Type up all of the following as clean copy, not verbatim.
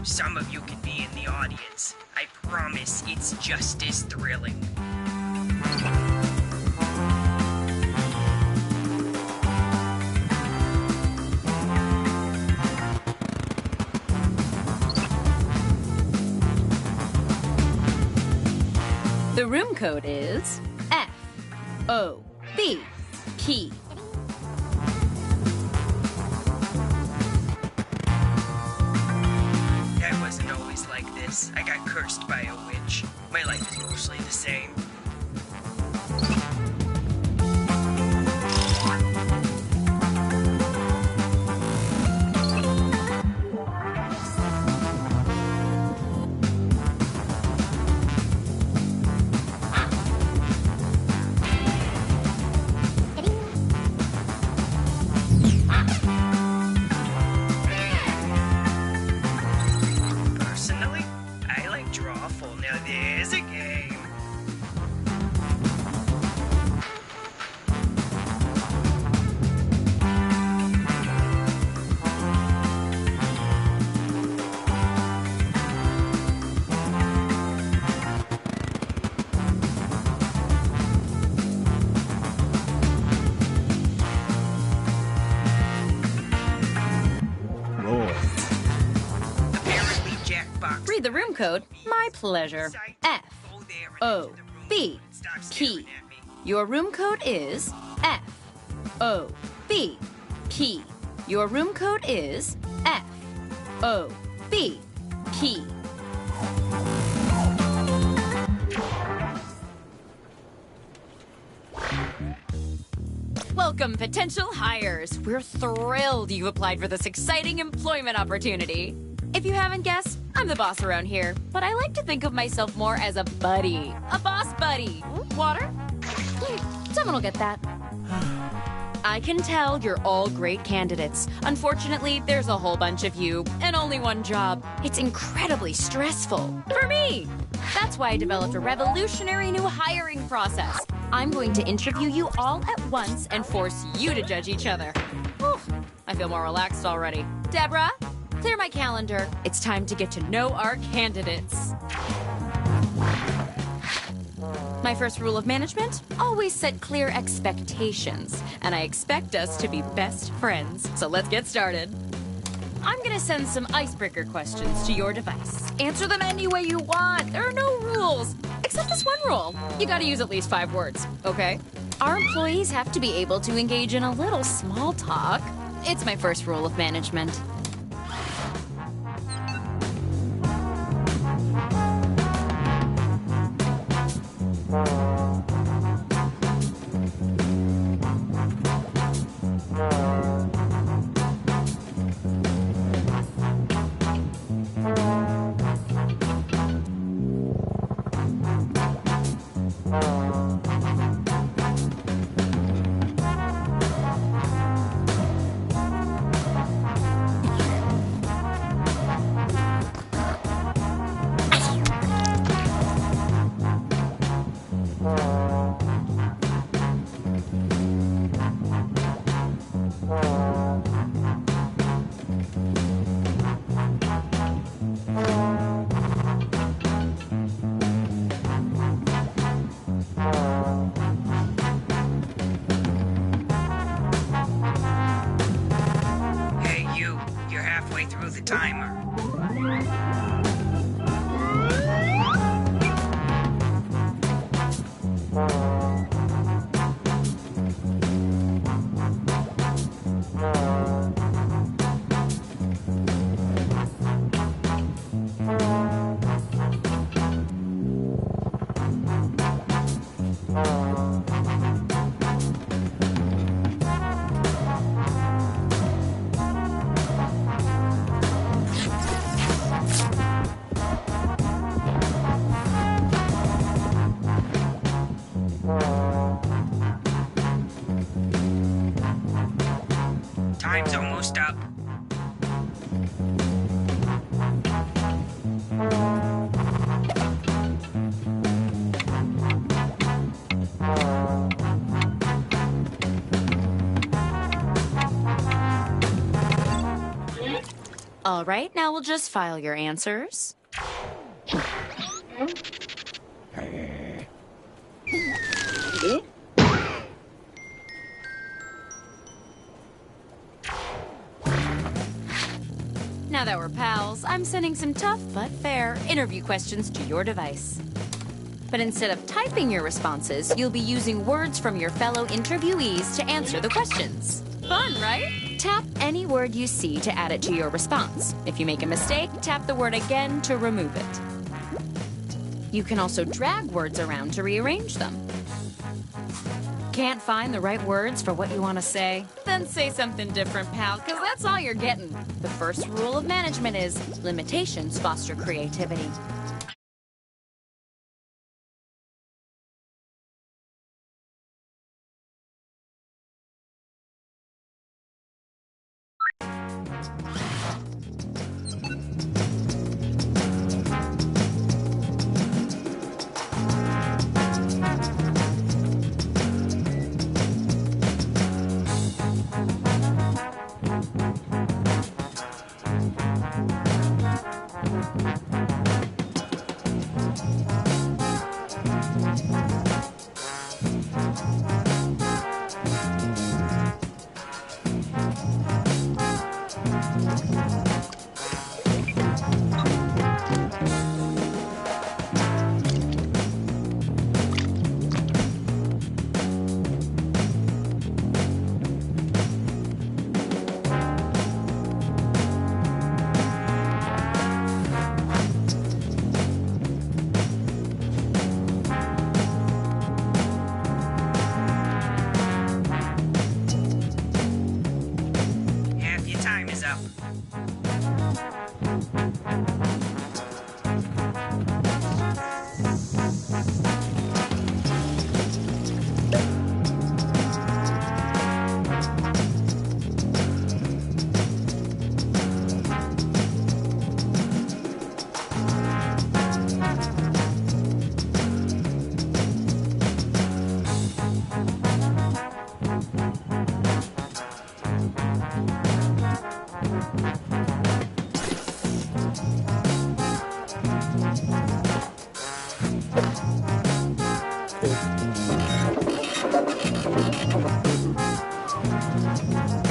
Some of you can be in the audience. I promise it's just as thrilling. The room code is FOB, key. I got cursed by a witch. My life is mostly the same. Read the room code. My pleasure. FOB, key. Your room code is FOB, key. Your room code is FOB, key. Welcome, potential hires. We're thrilled you applied for this exciting employment opportunity. If you haven't guessed, I'm the boss around here, but I like to think of myself more as a buddy. A boss buddy. Water? Someone will get that. I can tell you're all great candidates. Unfortunately, there's a whole bunch of you and only one job. It's incredibly stressful. For me! That's why I developed a revolutionary new hiring process. I'm going to interview you all at once and force you to judge each other. Whew, I feel more relaxed already. Deborah? Clear my calendar. It's time to get to know our candidates. My first rule of management, always set clear expectations. And I expect us to be best friends. So let's get started. I'm gonna send some icebreaker questions to your device. Answer them any way you want. There are no rules. Except this one rule. You gotta use at least 5 words, okay? Our employees have to be able to engage in a little small talk. It's my first rule of management. All right, now we'll just file your answers. Now that we're pals, I'm sending some tough but fair interview questions to your device. But instead of typing your responses, you'll be using words from your fellow interviewees to answer the questions. Fun, right? Tap any word you see to add it to your response. If you make a mistake, tap the word again to remove it. You can also drag words around to rearrange them. Can't find the right words for what you want to say? Then say something different, pal, because that's all you're getting. The first rule of management is limitations foster creativity.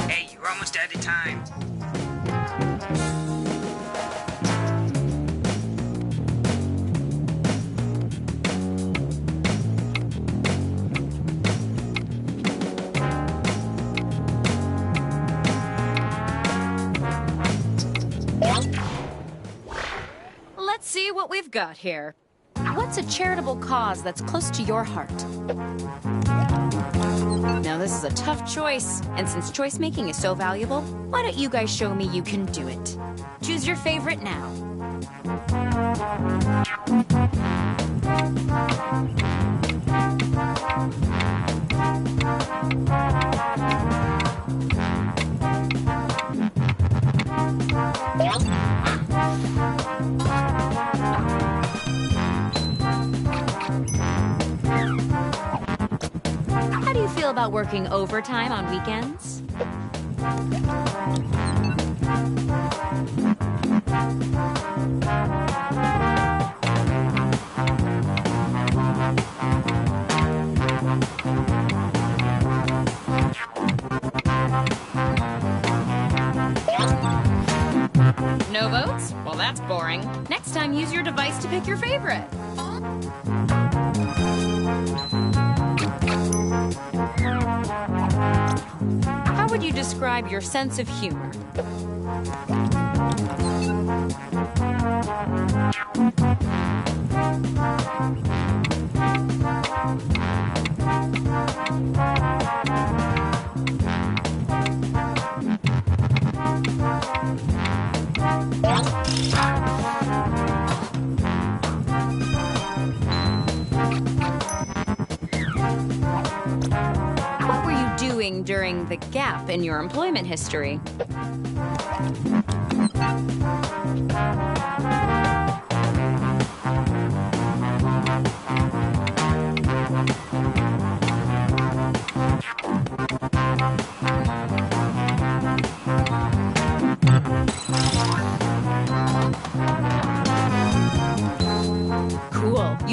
Hey, you're almost out of time. Let's see what we've got here. What's a charitable cause that's close to your heart? Now, this is a tough choice, and since choice making is so valuable, why don't you guys show me you can do it? Choose your favorite now. How do you feel about working overtime on weekends? No votes? Well, that's boring. Next time, use your device to pick your favorite. How would you describe your sense of humor? What were you doing during the gap in your employment history?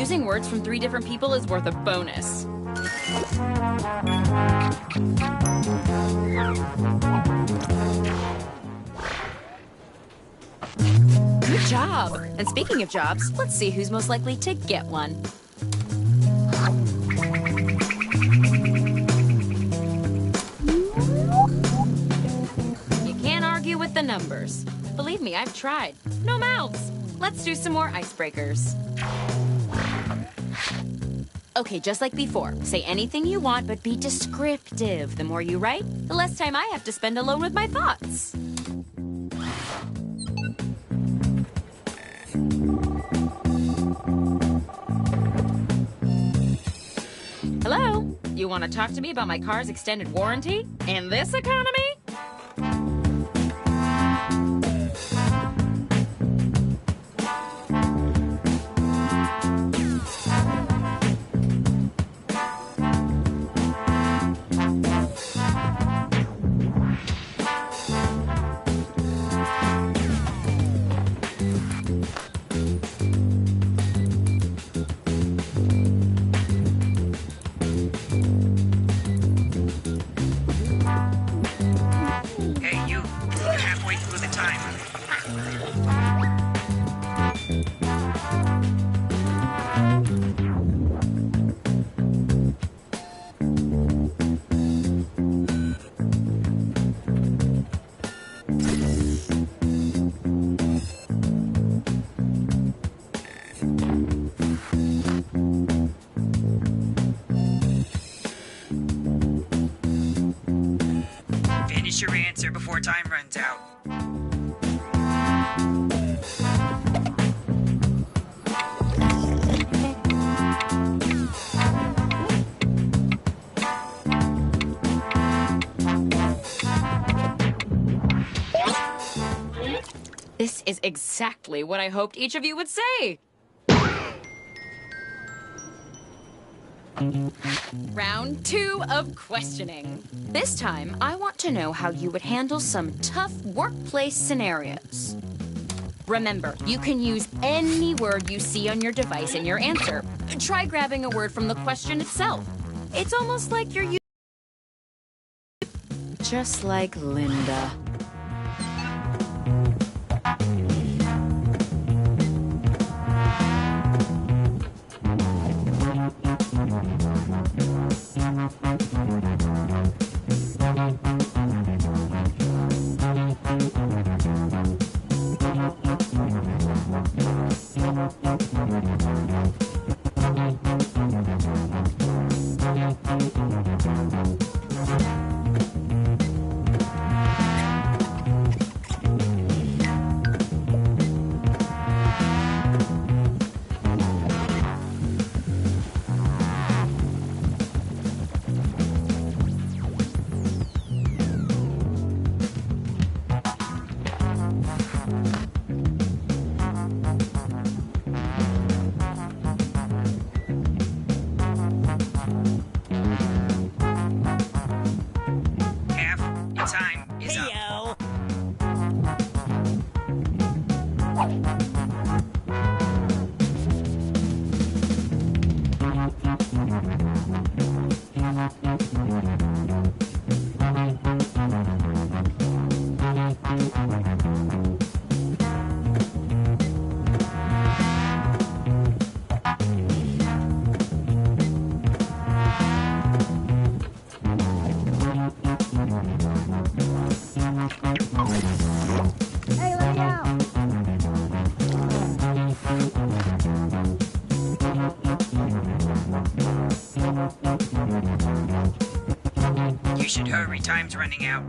Choosing words from 3 different people is worth a bonus. Good job! And speaking of jobs, let's see who's most likely to get one. You can't argue with the numbers. Believe me, I've tried. No mouths! Let's do some more icebreakers. Okay, just like before, say anything you want, but be descriptive. The more you write, the less time I have to spend alone with my thoughts. Hello? You want to talk to me about my car's extended warranty? In this economy? Finish your answer before time runs out. This is exactly what I hoped each of you would say. Round 2 of questioning. This time, I want to know how you would handle some tough workplace scenarios. Remember, you can use any word you see on your device in your answer. Try grabbing a word from the question itself. It's almost like you're using... Just like Linda. You should hurry, time's running out.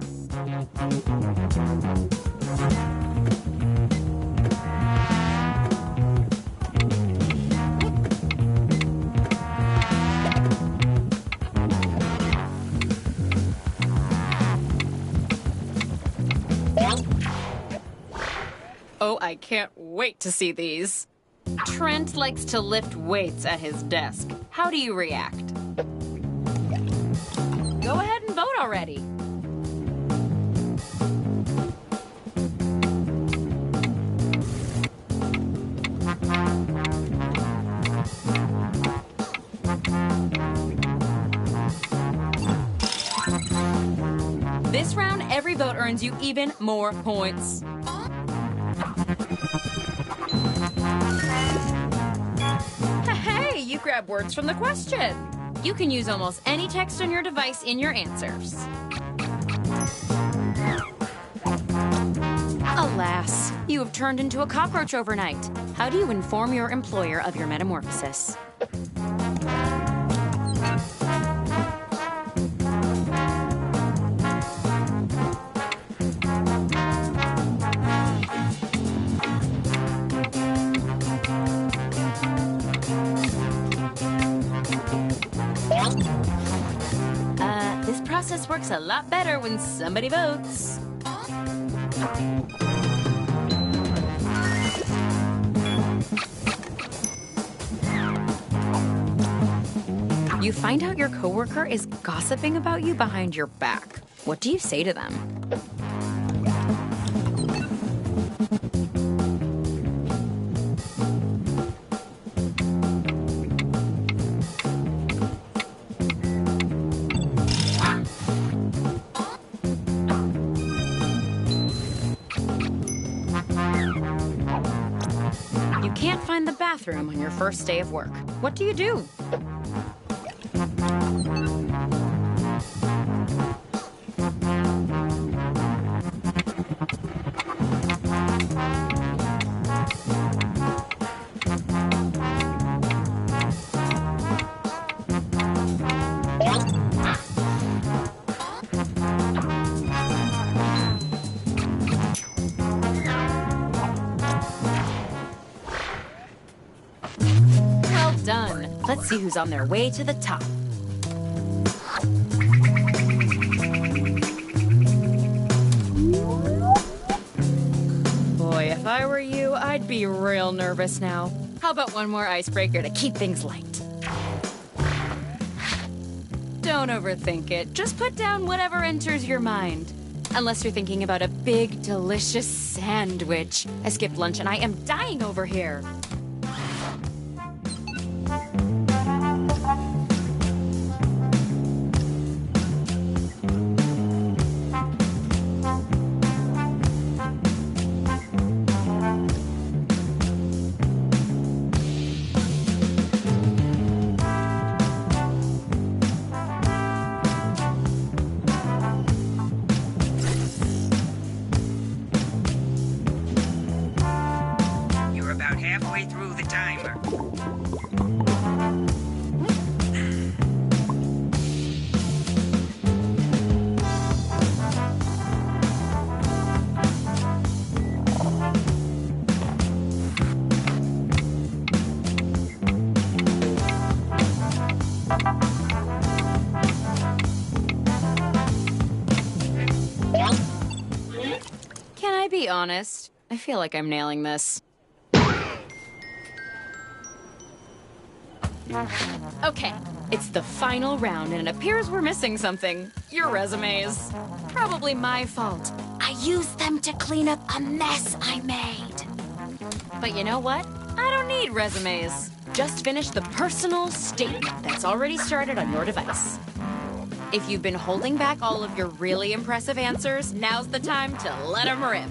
Oh, I can't wait to see these. Trent likes to lift weights at his desk. How do you react? Go ahead and vote already. earns you even more points. Hey, you grab words from the question. You can use almost any text on your device in your answers. Alas, you have turned into a cockroach overnight. How do you inform your employer of your metamorphosis? This process works a lot better when somebody votes. You find out your coworker is gossiping about you behind your back. What do you say to them? You can't find the bathroom on your first day of work. What do you do? Well done. Let's see who's on their way to the top. Boy, if I were you, I'd be real nervous now. How about one more icebreaker to keep things light? Don't overthink it. Just put down whatever enters your mind. Unless you're thinking about a big, delicious sandwich. I skipped lunch and I am dying over here. You're about halfway through the timer. Can I be honest? I feel like I'm nailing this. Okay, it's the final round and it appears we're missing something. Your resumes. Probably my fault. I used them to clean up a mess I made. But you know what? I don't need resumes. Just finish the personal statement that's already started on your device. If you've been holding back all of your really impressive answers, now's the time to let them rip.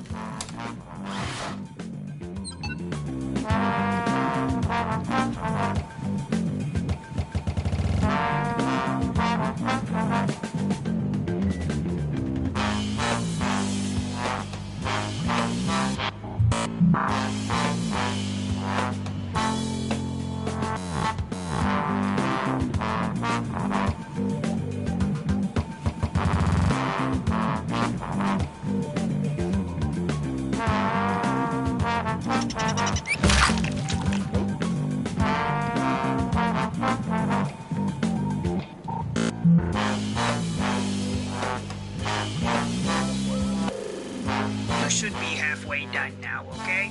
You should be halfway done now, okay?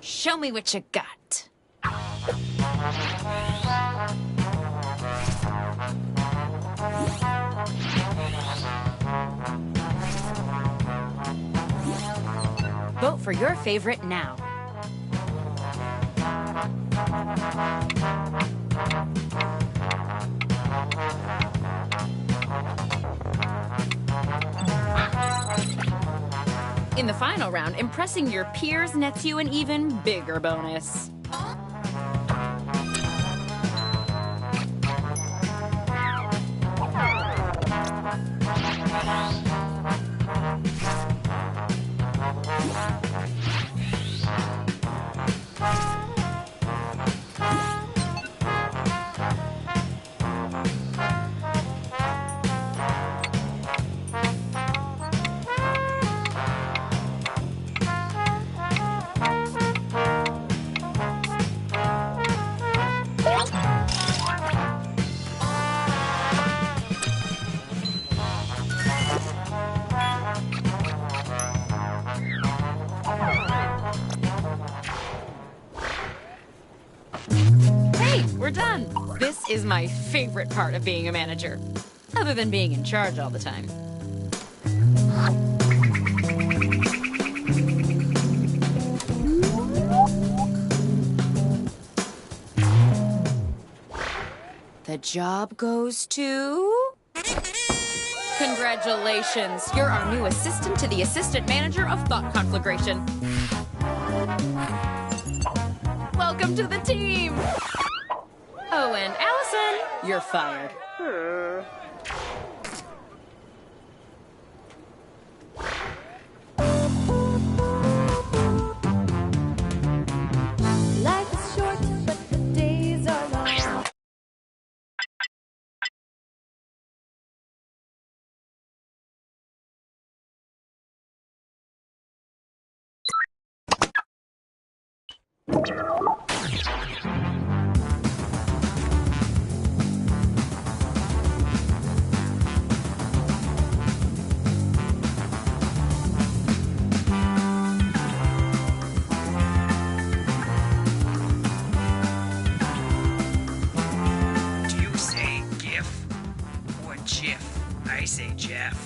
Show me what you got. Vote for your favorite now. In the final round, impressing your peers nets you an even bigger bonus. We're done. This is my favorite part of being a manager, other than being in charge all the time. The job goes to... Congratulations, you're our new assistant to the assistant manager of Thought Conflagration. Welcome to the team! Oh, and Allison, you're fired. Life is short, but the days are long. Do you say GIF or Jiff? I say Jeff.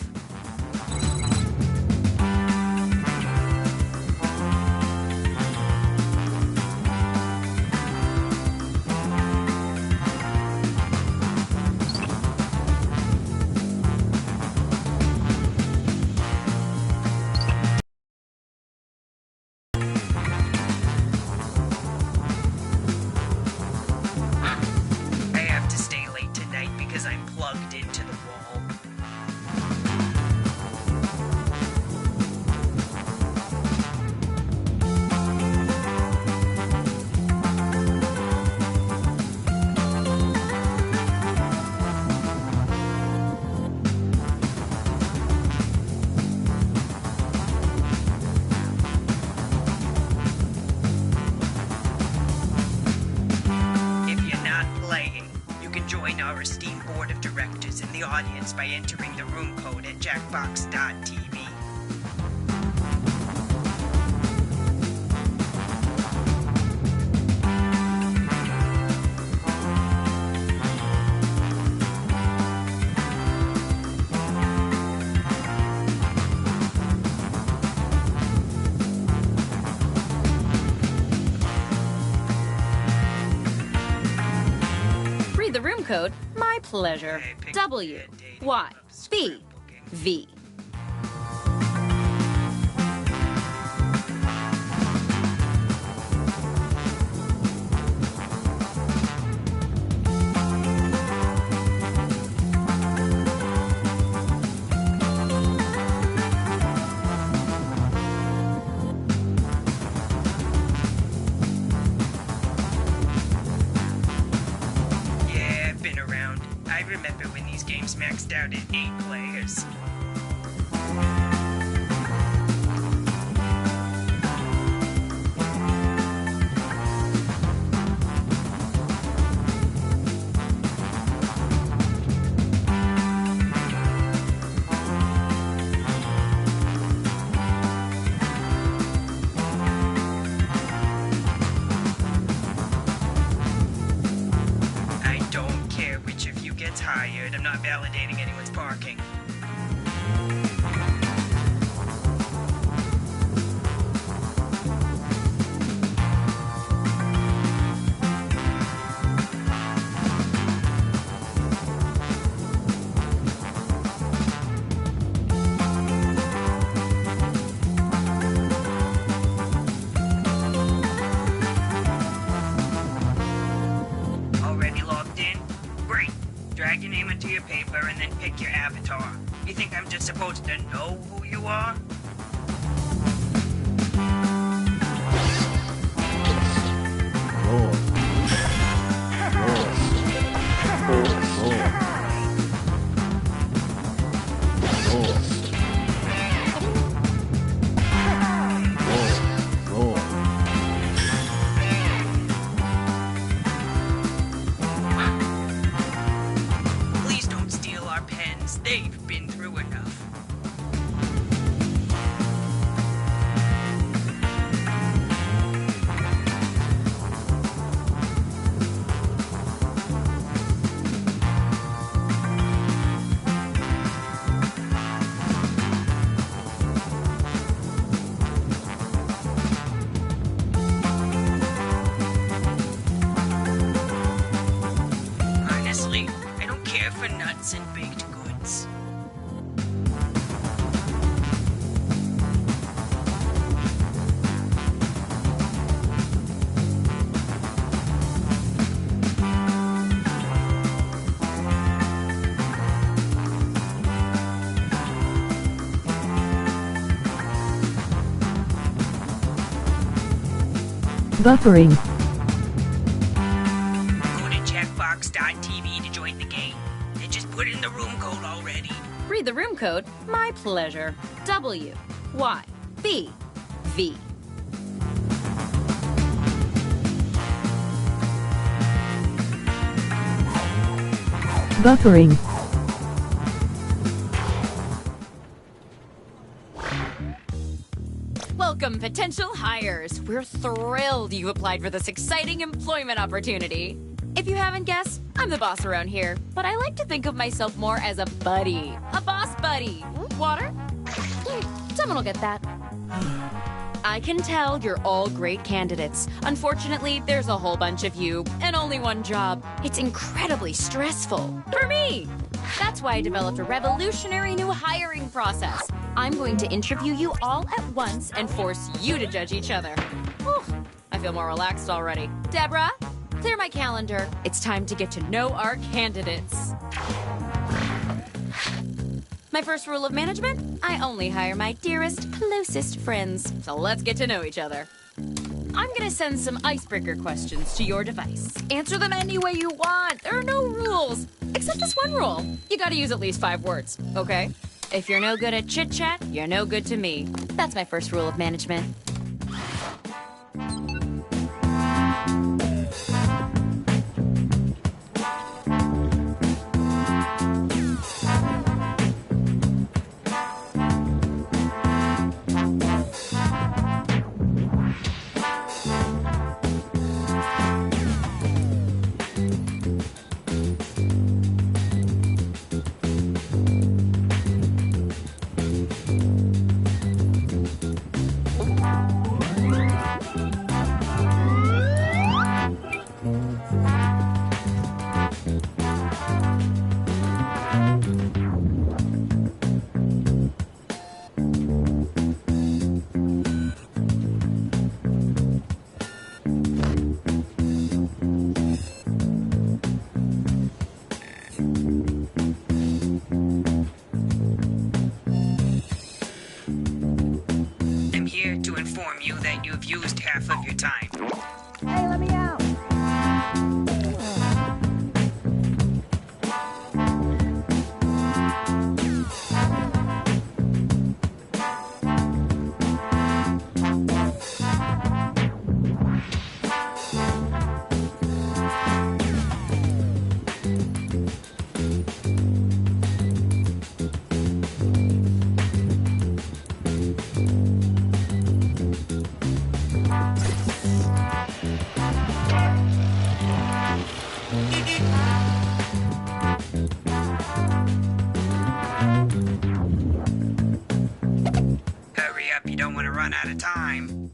I have to stay late tonight because I'm plugged into the wall. If you're not playing, you can join our esteemed board of directors in the audience by entering the room code at jackbox.tv. Read the room code. My pleasure. I picked W, the dating Y, of B, scrapbooking. V. Yeah, I've been around. I remember when these games maxed out at 8 players. validating anyone's parking. Already logged in? Great. Drag your name into your paper and then pick your avatar. You think I'm just supposed to know who you are? Please don't steal our pens. They've been through enough. Honestly, I don't care for nuts and baked goods. Buffering. Go to Jackbox.tv to join the game. And just put in the room code already. Read the room code. My pleasure. W Y B V. Buffering. Welcome, potential hires. We're thrilled you applied for this exciting employment opportunity. If you haven't guessed, I'm the boss around here, but I like to think of myself more as a buddy. A boss buddy. Water? Someone will get that. I can tell you're all great candidates. Unfortunately, there's a whole bunch of you and only one job. It's incredibly stressful. For me! That's why I developed a revolutionary new hiring process. I'm going to interview you all at once and force you to judge each other. Whew, I feel more relaxed already. Deborah, clear my calendar. It's time to get to know our candidates. My first rule of management, I only hire my dearest, closest friends. So let's get to know each other. I'm gonna send some icebreaker questions to your device. Answer them any way you want. There are no rules. Except this one rule. You gotta use at least 5 words, okay? If you're no good at chit-chat, you're no good to me. That's my first rule of management. I'm here to inform you that you've used half of your time. Hey, let me out. up, you don't want to run out of time.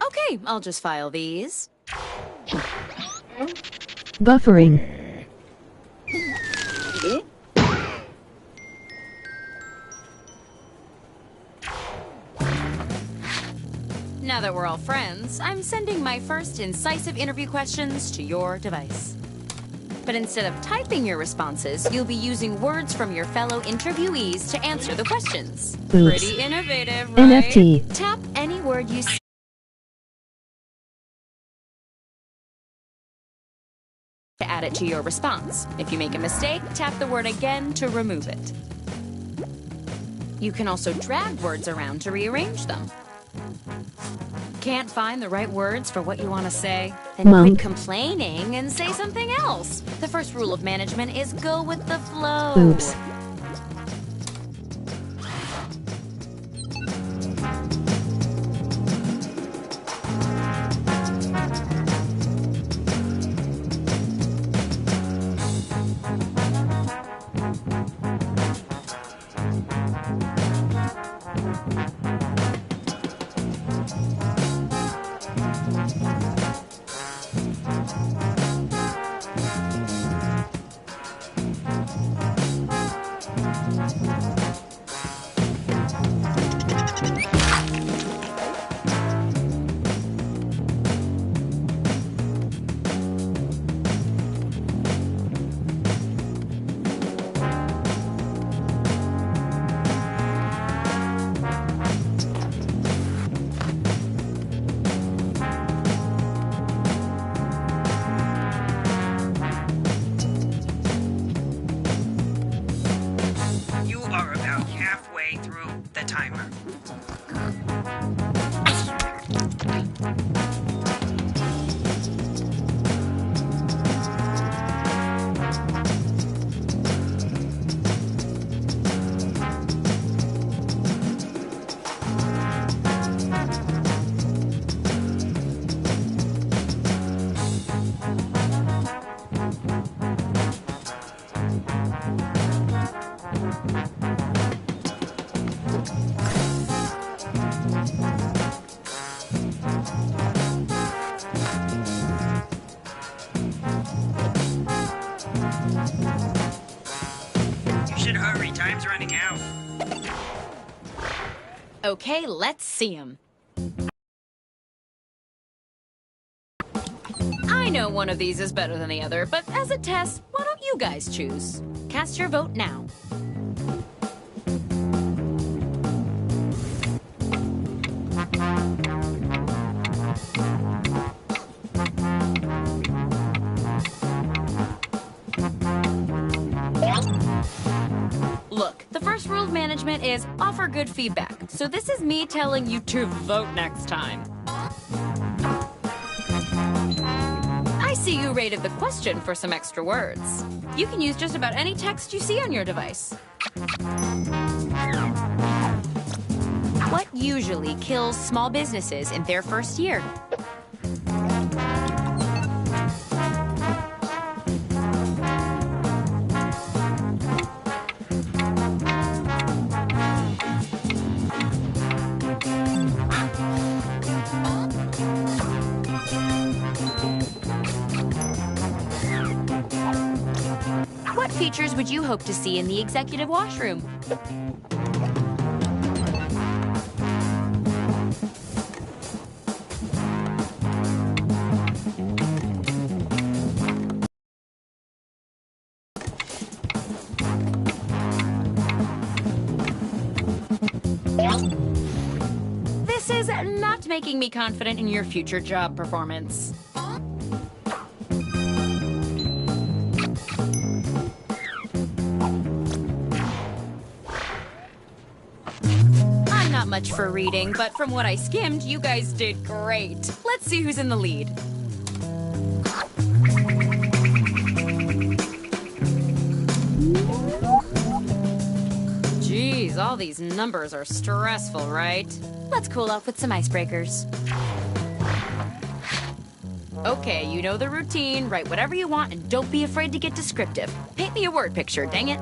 Okay, I'll just file these. Buffering. Now that we're all friends, I'm sending my first incisive interview questions to your device. But instead of typing your responses, you'll be using words from your fellow interviewees to answer the questions. Oops. Pretty innovative, right? NFT. Tap any word you see to add it to your response. If you make a mistake, tap the word again to remove it. You can also drag words around to rearrange them. Can't find the right words for what you want to say? Then Monk. quit complaining and say something else. The first rule of management is go with the flow. Oops. You are about halfway through the timer. You should hurry, time's running out. Okay, let's see them. I know one of these is better than the other, but as a test, why don't you guys choose? Cast your vote now. Look, the first rule of management is offer good feedback. So this is me telling you to vote next time. I see you rated the question for some extra words. You can use just about any text you see on your device. What usually kills small businesses in their first year? What features would you hope to see in the executive washroom? This is not making me confident in your future job performance. I'm not much for reading, but from what I skimmed, you guys did great. Let's see who's in the lead. Geez, all these numbers are stressful, right? Let's cool off with some icebreakers. Okay, you know the routine. Write whatever you want and don't be afraid to get descriptive. Paint me a word picture, dang it.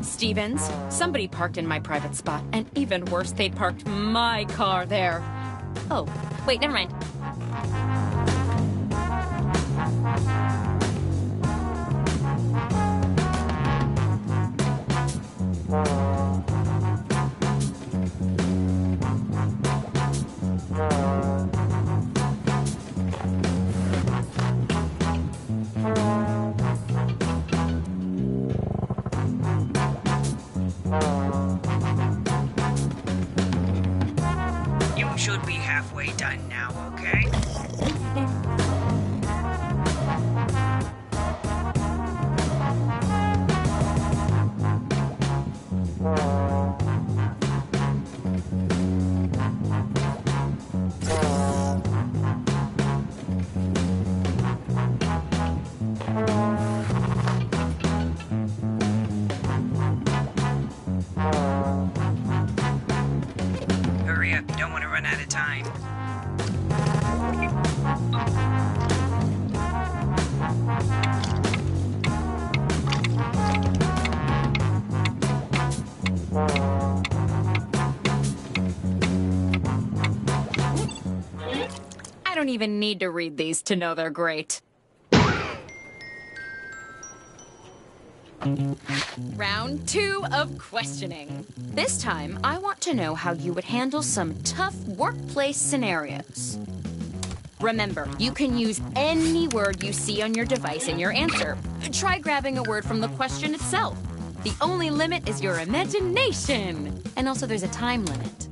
Stevens, somebody parked in my private spot, and even worse, they parked my car there. Oh, wait, never mind. You should be halfway done now, okay? Hurry up, you don't want to run out of time. I don't even need to read these to know they're great. Round 2 of questioning. This time, I want to know how you would handle some tough workplace scenarios. Remember, you can use any word you see on your device in your answer. Try grabbing a word from the question itself. The only limit is your imagination. And also, there's a time limit.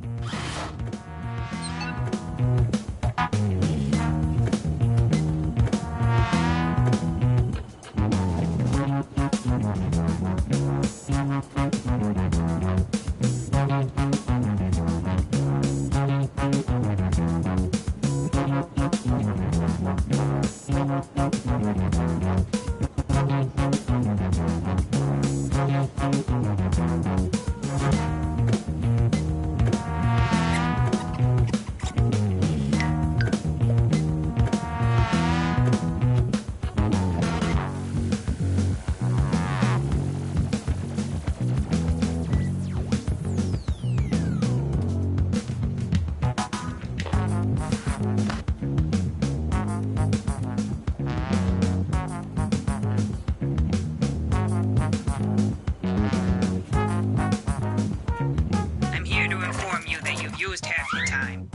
I'm here to inform you that you've used half your time.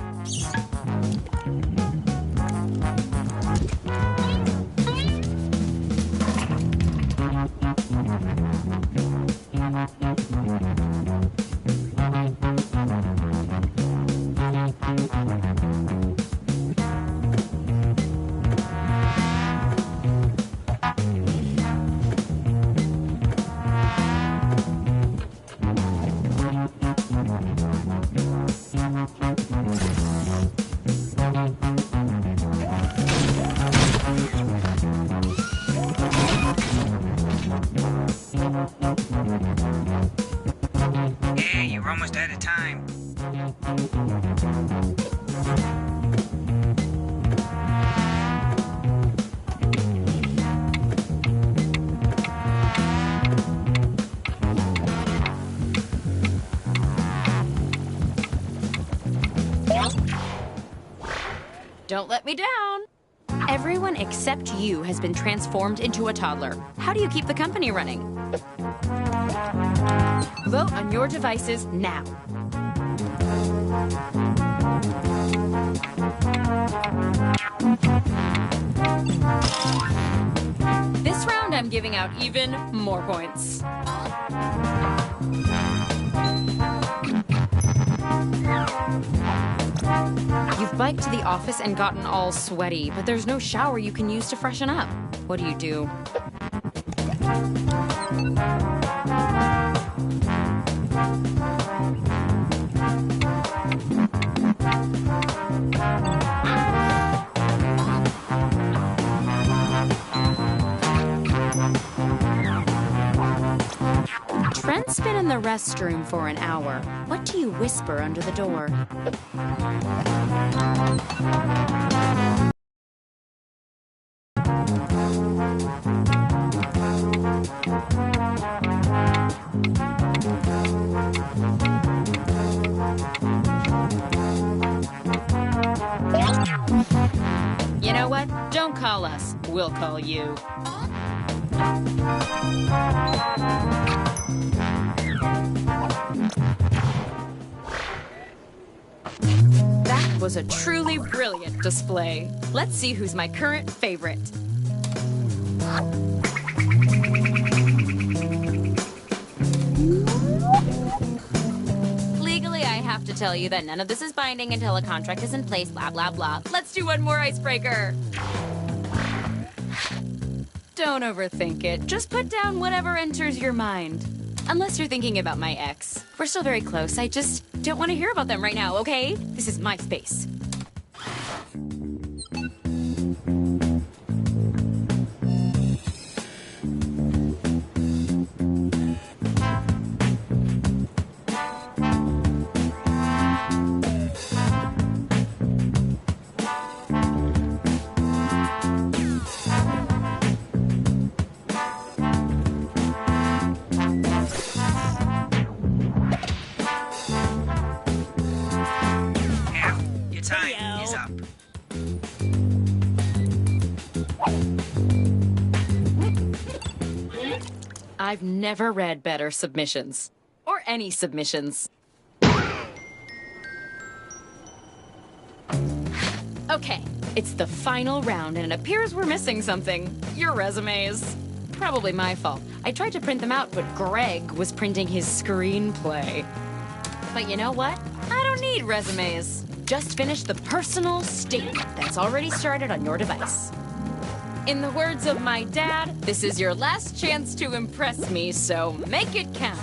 Hey, you're almost out of time. Don't let me down. Everyone except you has been transformed into a toddler. How do you keep the company running? Vote on your devices now. This round, I'm giving out even more points. You've biked to the office and gotten all sweaty, but there's no shower you can use to freshen up. What do? in the restroom for an hour. What do you whisper under the door? You know what? Don't call us. We'll call you. That was a truly brilliant display. Let's see who's my current favorite. Legally, I have to tell you that none of this is binding until a contract is in place, blah, blah, blah. Let's do one more icebreaker. Don't overthink it. Just put down whatever enters your mind. Unless you're thinking about my ex. We're still very close. I just don't want to hear about them right now, okay? This is my space. Time is up. I've never read better submissions. Or any submissions. Okay, it's the final round and it appears we're missing something. Your resumes. Probably my fault. I tried to print them out, but Greg was printing his screenplay. But you know what? I don't need resumes. Just finish the personal statement that's already started on your device. In the words of my dad, this is your last chance to impress me, so make it count.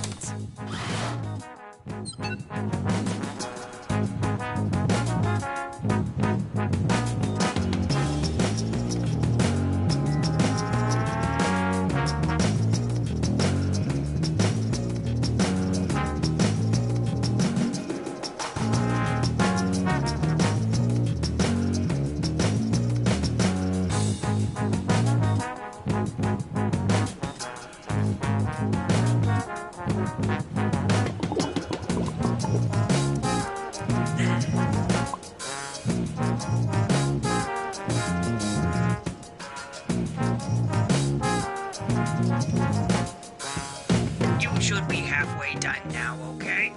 You should be halfway done now, okay?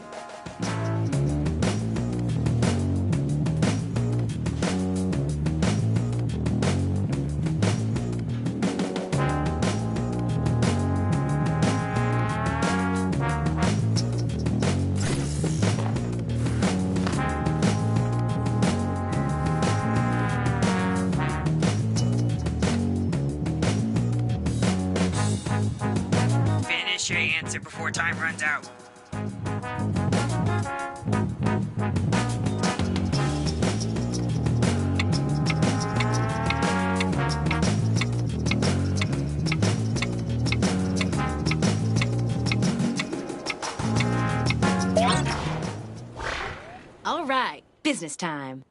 Finish your answer before time runs out. All right, business time.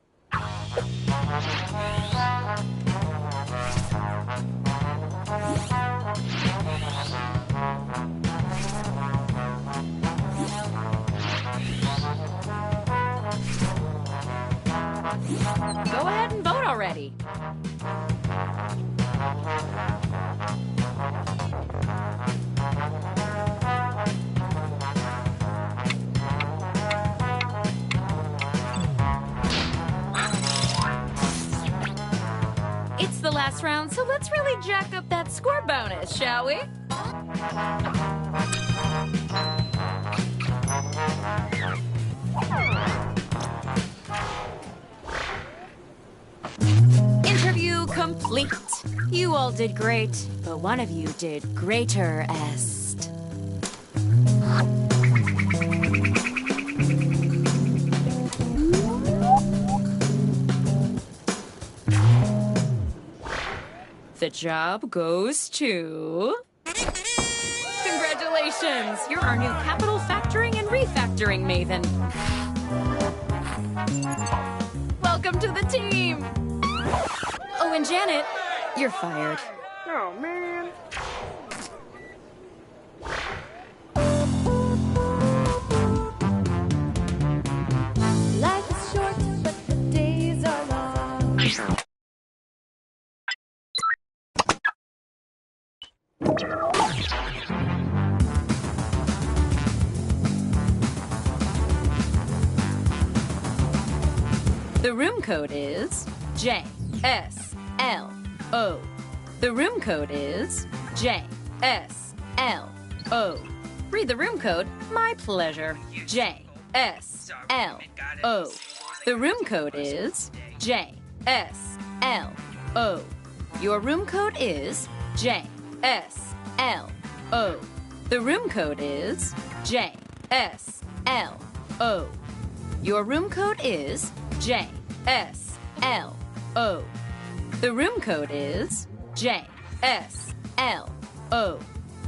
Go ahead and vote already. It's the last round, so let's really jack up that score bonus, shall we? Interview complete. You all did great, but one of you did greater est. The job goes to... Congratulations! Congratulations! You're our new capital factoring and refactoring maven. Welcome to the team! Oh, and Janet, you're fired. Oh, man. Life is short, but the days are long. The room code is JSLO. The room code is JSLO. Read the room code, my pleasure. JSLO. The room code is JSLO. Your room code is JSLO. The room code is JSLO. Your room code is JSLO. The room code is JSLO.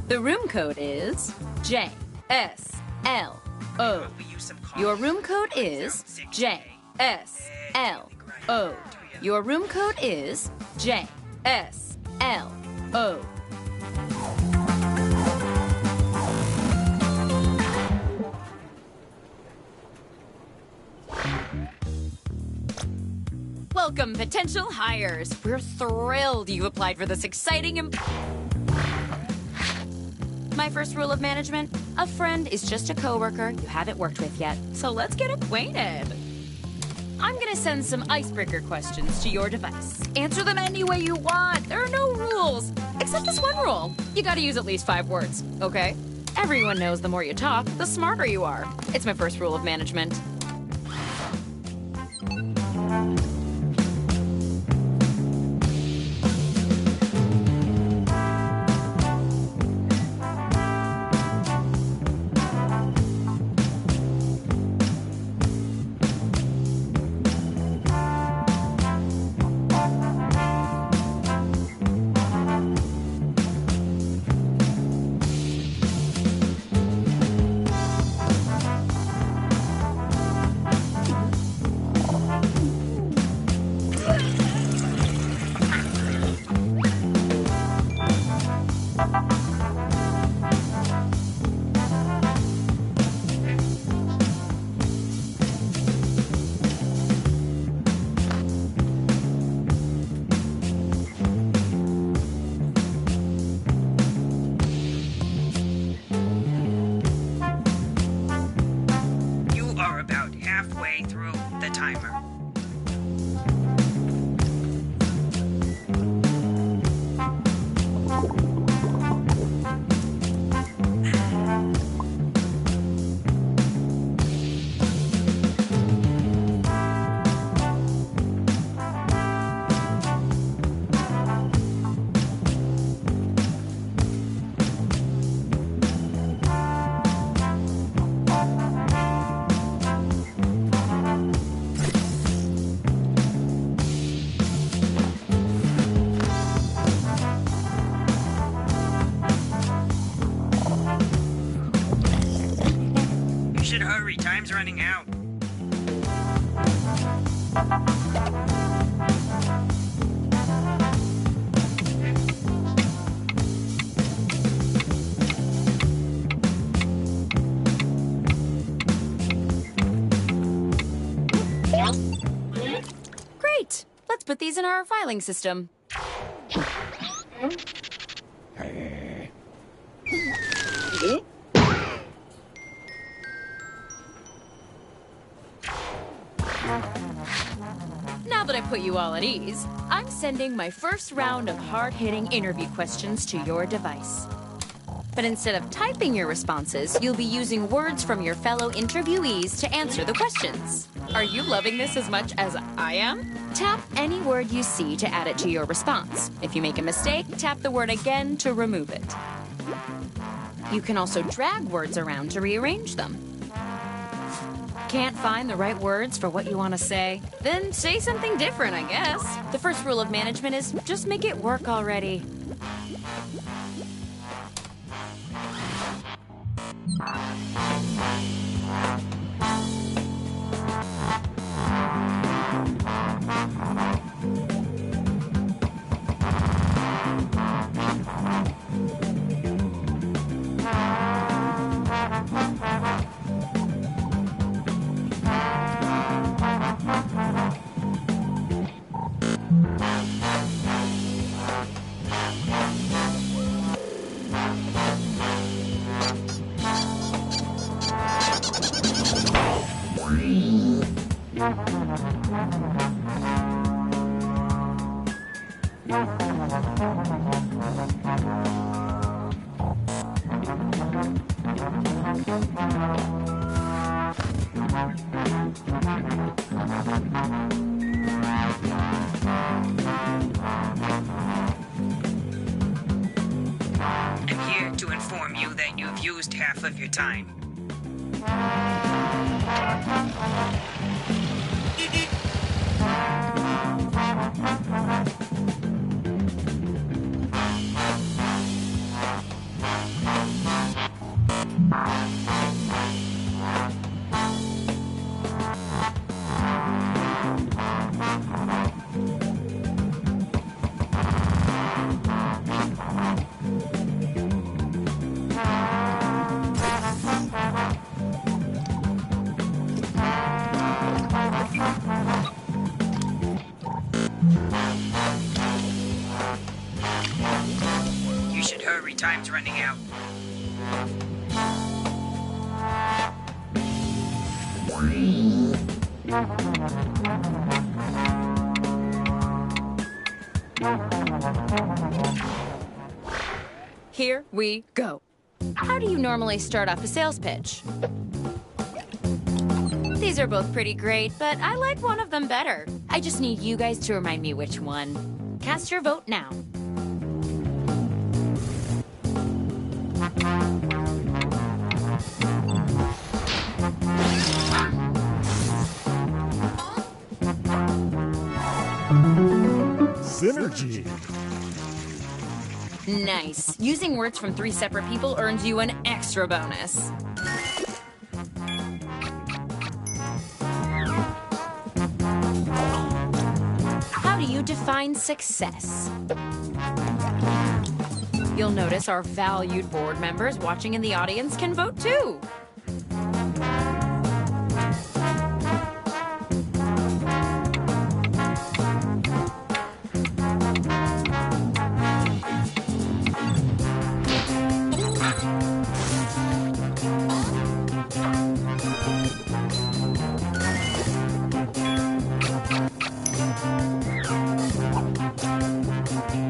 The room code is JSLO. Your room code is JSLO. Your room code is JSLO. Welcome, potential hires. We're thrilled you applied for this exciting My first rule of management, a friend is just a coworker you haven't worked with yet. So let's get acquainted. I'm gonna send some icebreaker questions to your device. Answer them any way you want. There are no rules, except this one rule. You gotta use at least 5 words, okay? Everyone knows the more you talk, the smarter you are. It's my first rule of management. Time's running out. Great. Let's put these in our filing system. Now that I put you all at ease, I'm sending my first round of hard-hitting interview questions to your device. But instead of typing your responses, you'll be using words from your fellow interviewees to answer the questions. Are you loving this as much as I am? Tap any word you see to add it to your response. If you make a mistake, tap the word again to remove it. You can also drag words around to rearrange them. Can't find the right words for what you want to say? Then say something different, I guess. The first rule of management is just make it work already. I'm here to inform you that you've used half of your time. You should hurry, time's running out. Here we go. How do you normally start off a sales pitch? These are both pretty great, but I like one of them better. I just need you guys to remind me which one. Cast your vote now. Synergy. Nice. Using words from 3 separate people earns you an extra bonus. How do you define success? You'll notice our valued board members watching in the audience can vote too.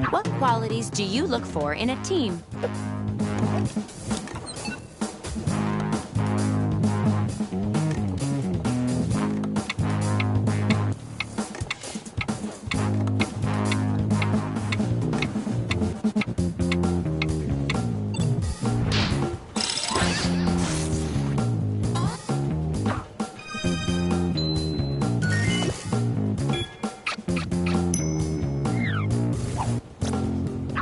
What qualities do you look for in a team?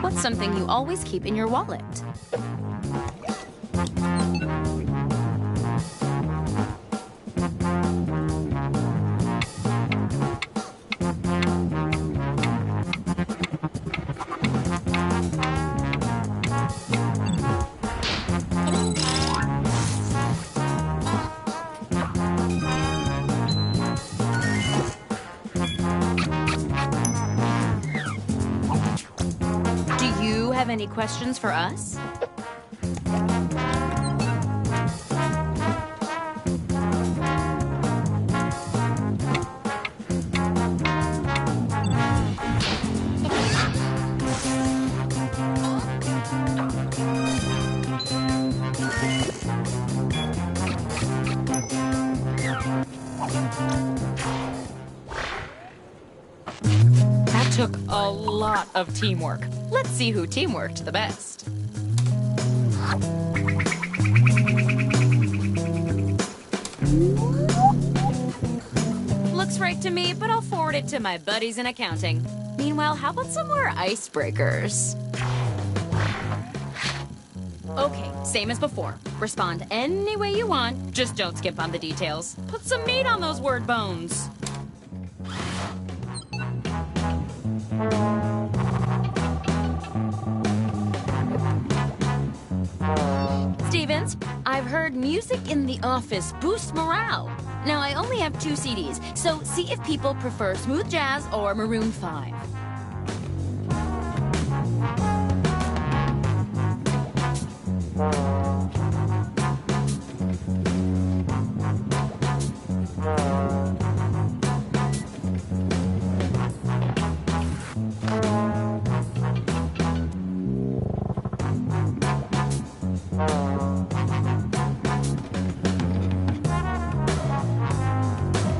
What's something you always keep in your wallet? Have any questions for us? That took a lot of teamwork. Let's see who teamworked the best. Looks right to me, but I'll forward it to my buddies in accounting. Meanwhile, how about some more icebreakers? Okay, same as before. Respond any way you want, just don't skip on the details. Put some meat on those word bones. Stevens, I've heard music in the office boosts morale. Now, I only have 2 CDs, so see if people prefer smooth jazz or Maroon 5.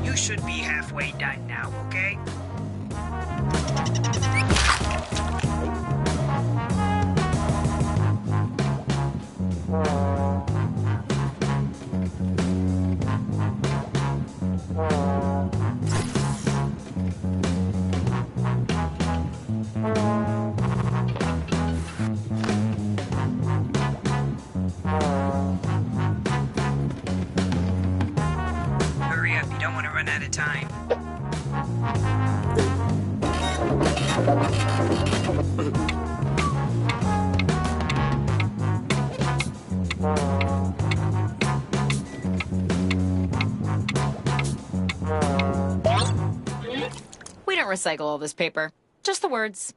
You should be halfway done now, okay? Hurry up, you don't want to run out of time. We don't recycle all this paper, just the words.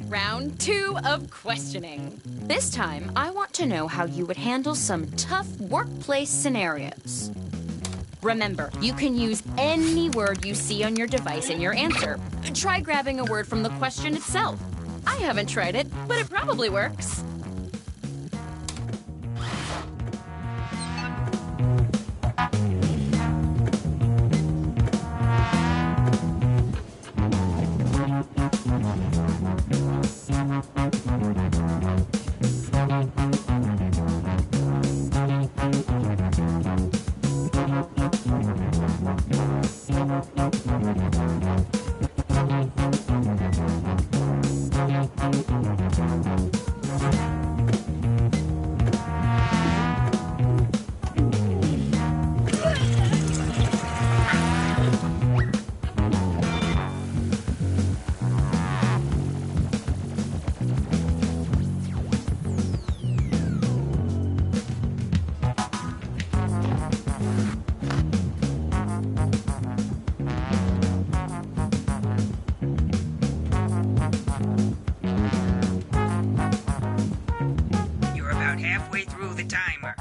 Round 2 of questioning. This time, I want to know how you would handle some tough workplace scenarios. Remember, you can use any word you see on your device in your answer. Try grabbing a word from the question itself. I haven't tried it, but it probably works. You're about halfway through the timer.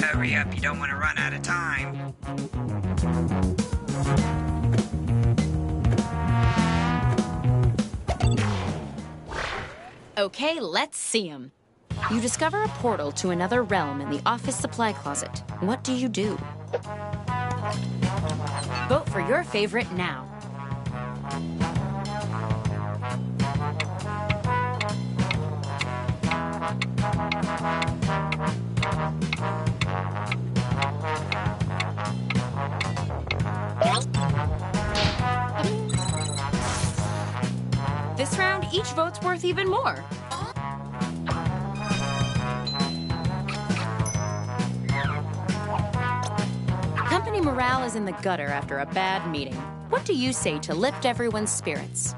Hurry up, you don't want to run out of time. Okay, let's see 'em. You discover a portal to another realm in the office supply closet. What do you do? Vote for your favorite now. This round, each vote's worth even more. Company morale is in the gutter after a bad meeting. What do you say to lift everyone's spirits?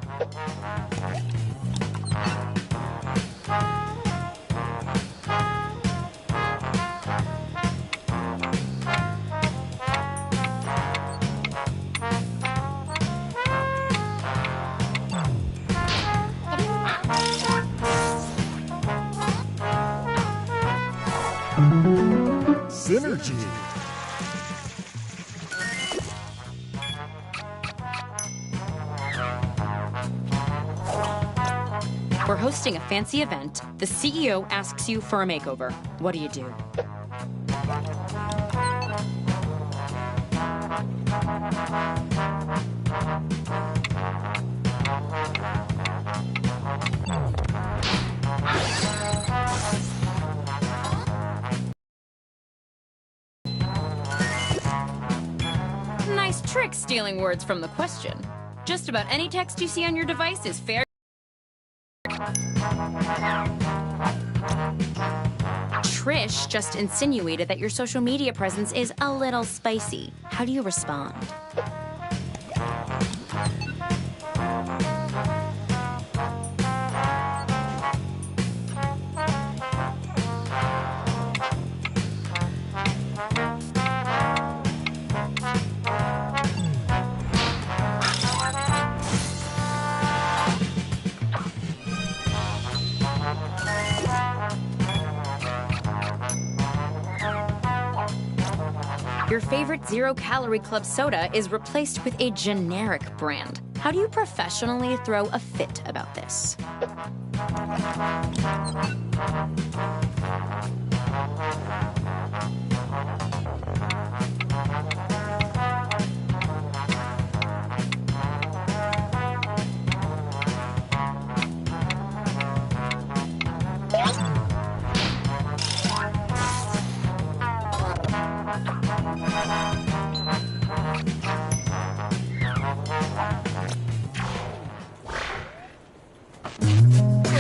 Synergy. We're hosting a fancy event. The CEO asks you for a makeover. What do you do? Nice trick stealing words from the question. Just about any text you see on your device is fair. Trish just insinuated that your social media presence is a little spicy. How do you respond? Your favorite zero-calorie club soda is replaced with a generic brand. How do you professionally throw a fit about this?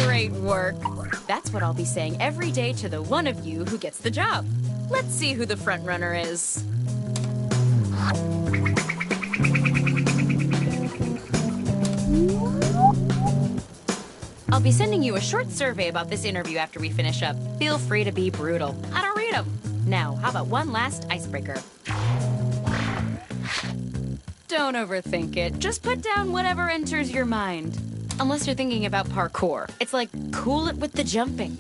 Great work. That's what I'll be saying every day to the one of you who gets the job. Let's see who the front runner is. I'll be sending you a short survey about this interview after we finish up. Feel free to be brutal. I don't read them. Now, how about one last icebreaker? Don't overthink it. Just put down whatever enters your mind. Unless you're thinking about parkour. It's like, cool it with the jumping.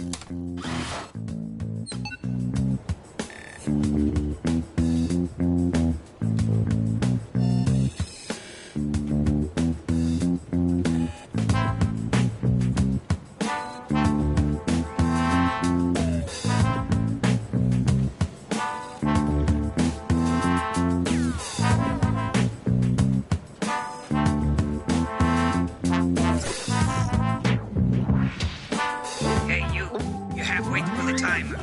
You're halfway through the timer.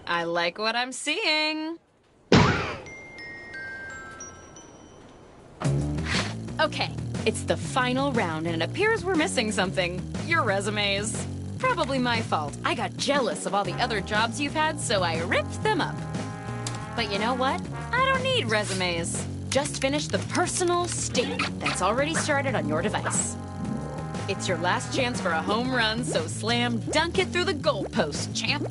I like what I'm seeing. Okay, it's the final round, and it appears we're missing something. Your resumes. Probably my fault. I got jealous of all the other jobs you've had, so I ripped them up. But you know what? I don't need resumes. Just finish the personal statement that's already started on your device. It's your last chance for a home run, so slam dunk it through the goalpost, champ.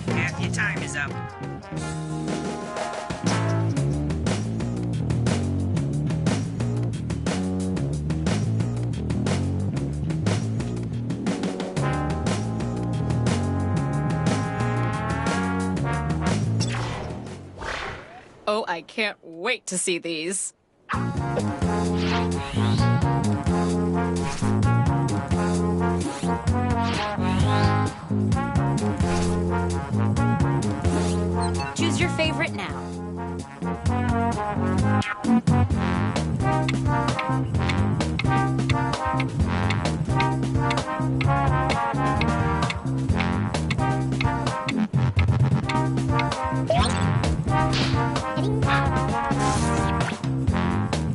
Half your time is up. Oh, I can't wait to see these.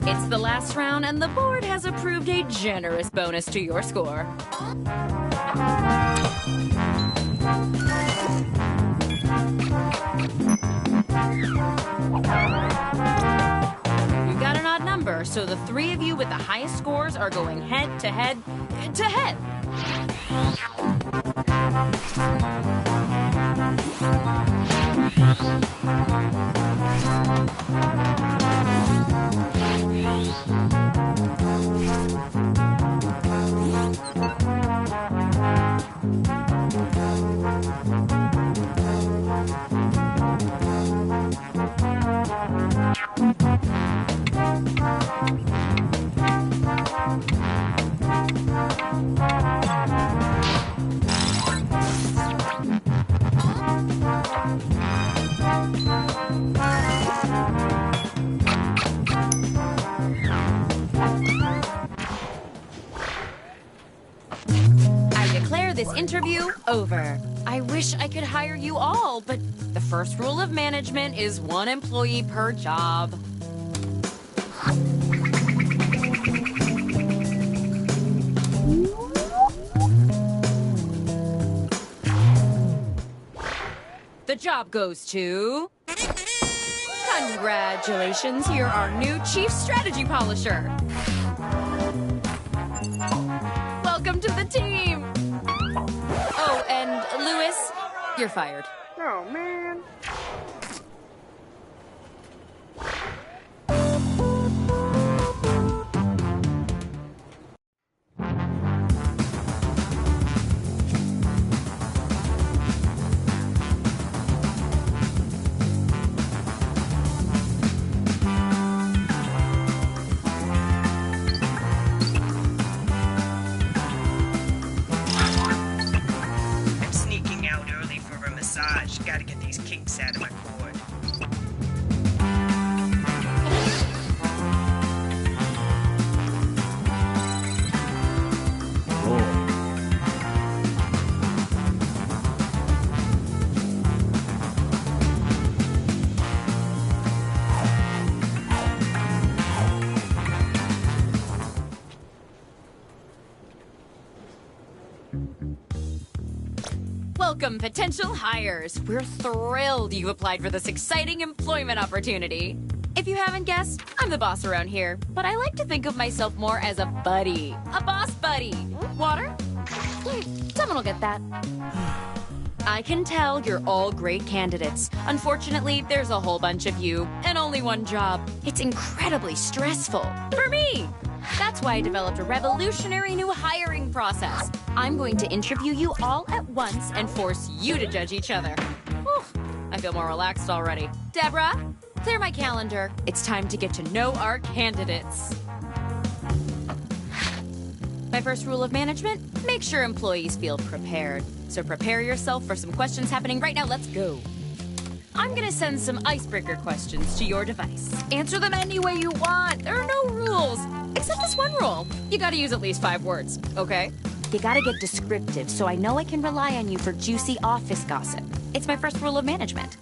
It's the last round, and the board has approved a generous bonus to your score. You got an odd number, so the three of you with the highest scores are going head to head to head. This interview over. I wish I could hire you all, but the first rule of management is one employee per job. The job goes to... Congratulations, you're our new Chief Strategy Polisher. Welcome to the team. Oh, and Lewis, you're fired. Oh, man. Gotta get these kinks out of my cord. Welcome, potential hires. We're thrilled you've applied for this exciting employment opportunity. If you haven't guessed, I'm the boss around here, but I like to think of myself more as a buddy. A boss buddy. Water? Someone will get that. I can tell you're all great candidates. Unfortunately, there's a whole bunch of you, and only one job. It's incredibly stressful. For me! That's why I developed a revolutionary new hiring process. I'm going to interview you all at once and force you to judge each other. Whew, I feel more relaxed already. Deborah, clear my calendar. It's time to get to know our candidates. My first rule of management, make sure employees feel prepared. So prepare yourself for some questions happening right now. Let's go. I'm gonna send some icebreaker questions to your device. Answer them any way you want. There are no rules. Except this one rule. You gotta use at least 5 words, okay? You gotta get descriptive so I know I can rely on you for juicy office gossip. It's my first rule of management.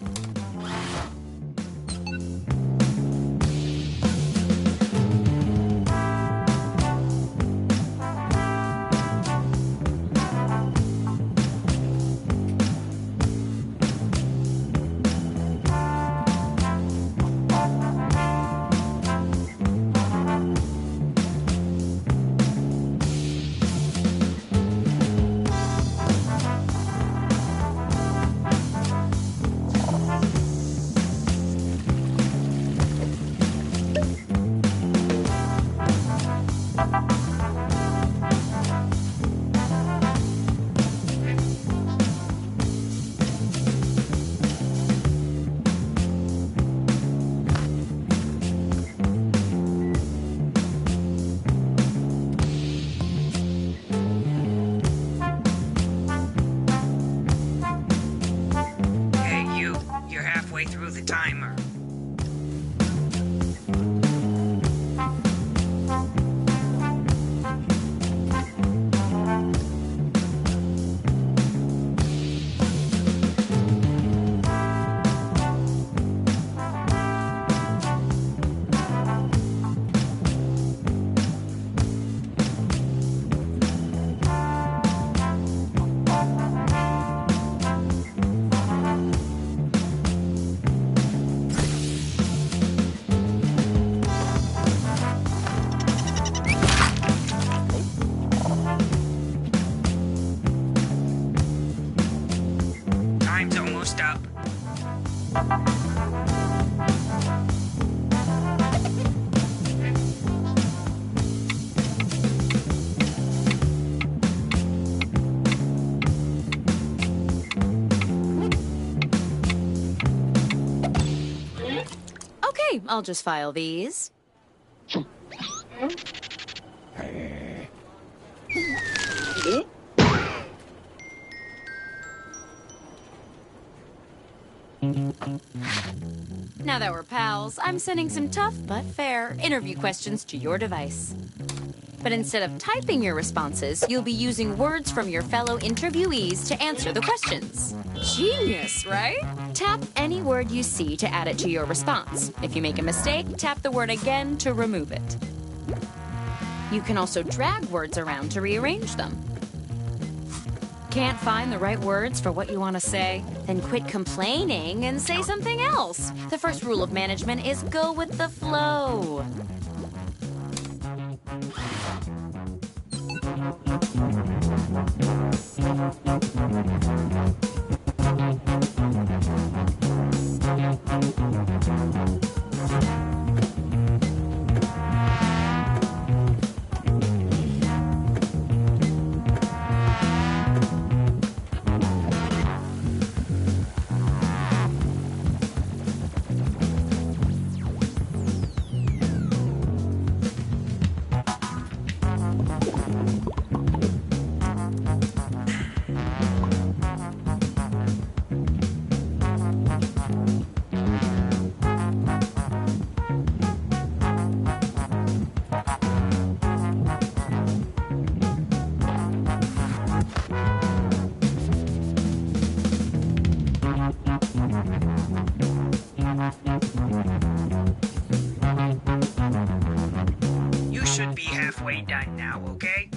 I'll just file these. Now that we're pals, I'm sending some tough but fair interview questions to your device. But instead of typing your responses, you'll be using words from your fellow interviewees to answer the questions. Genius, right? Tap any word you see to add it to your response. If you make a mistake, tap the word again to remove it. You can also drag words around to rearrange them. Can't find the right words for what you want to say? Then quit complaining and say something else. The first rule of management is go with the flow. You should be halfway done now, okay?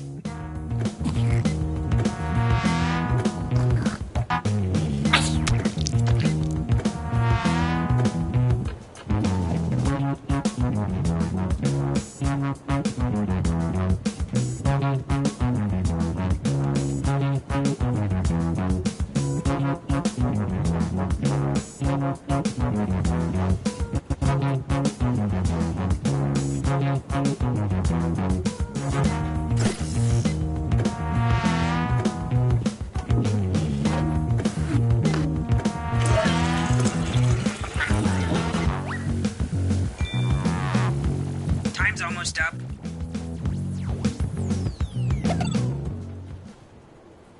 Time's almost up.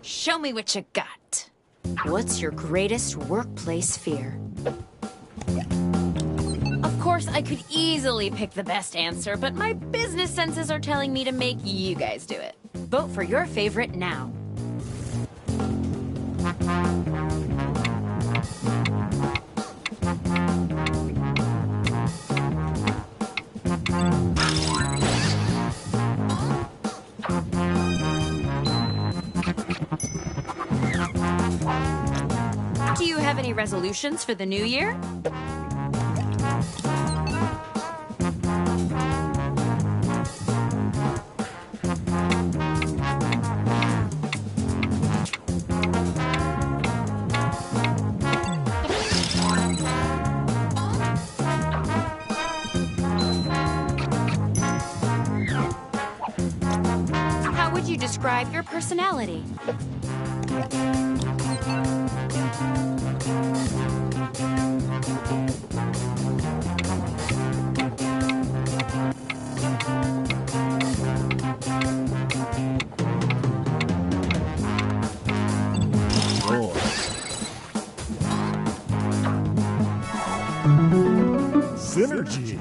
Show me what you got. What's your greatest workplace fear? Of course, I could easily pick the best answer, but my business senses are telling me to make you guys do it. Vote for your favorite now. Do you have any resolutions for the new year? How would you describe your personality? Synergy.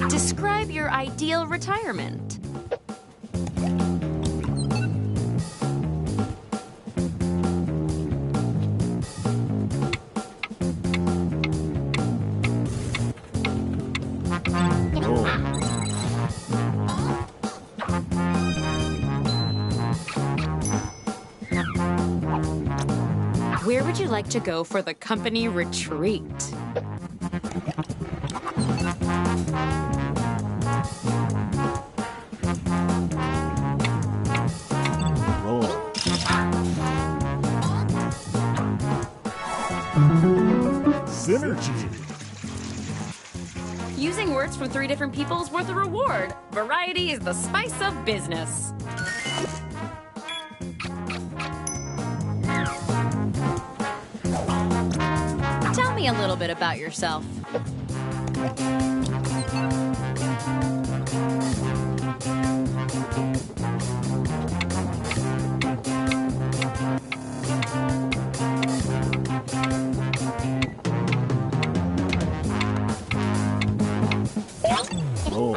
Describe your ideal retirement. Where would you like to go for the company retreat? Synergy. Using words from 3 different people is worth a reward. Variety is the spice of business. a little bit about yourself. Roll.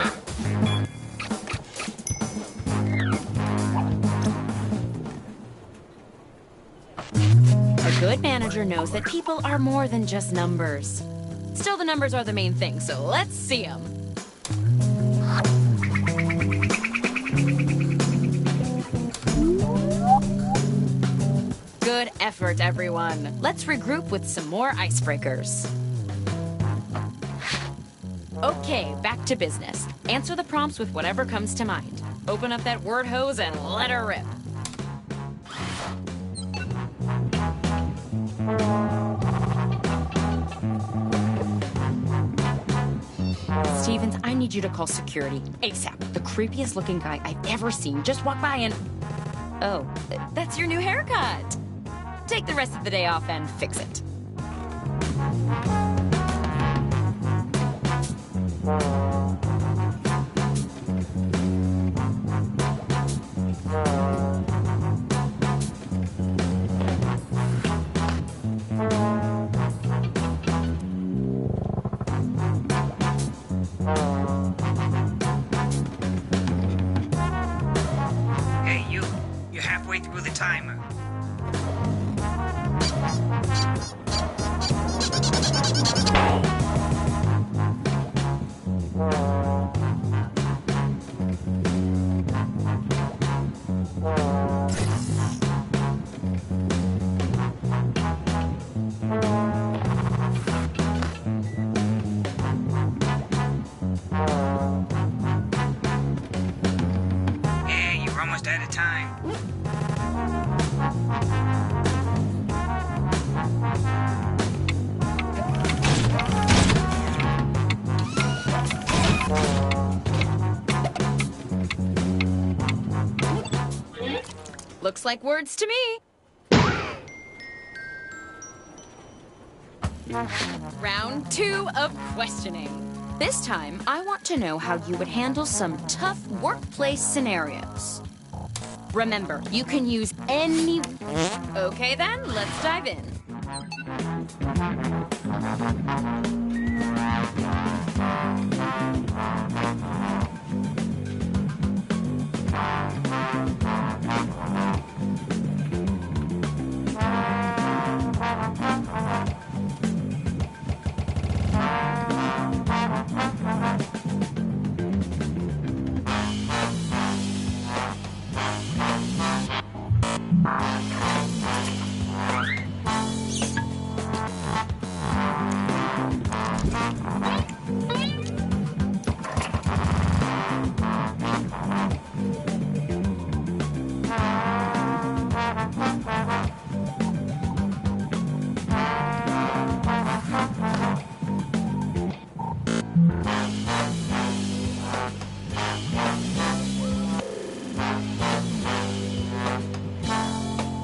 A good manager knows that people are more than just numbers. Still, the numbers are the main thing, so let's see them. Good effort, everyone. Let's regroup with some more icebreakers. Okay, back to business. Answer the prompts with whatever comes to mind. Open up that word hose and let her rip. Stevens, I need you to call security ASAP. The creepiest looking guy I've ever seen just walked by and... Oh, that's your new haircut. Take the rest of the day off and fix it. Hey, you're halfway through the timer. Hey, you're almost out of time. Looks like words to me. Round 2 of questioning. This time, I want to know how you would handle some tough workplace scenarios. Remember, you can use any... Okay then, let's dive in.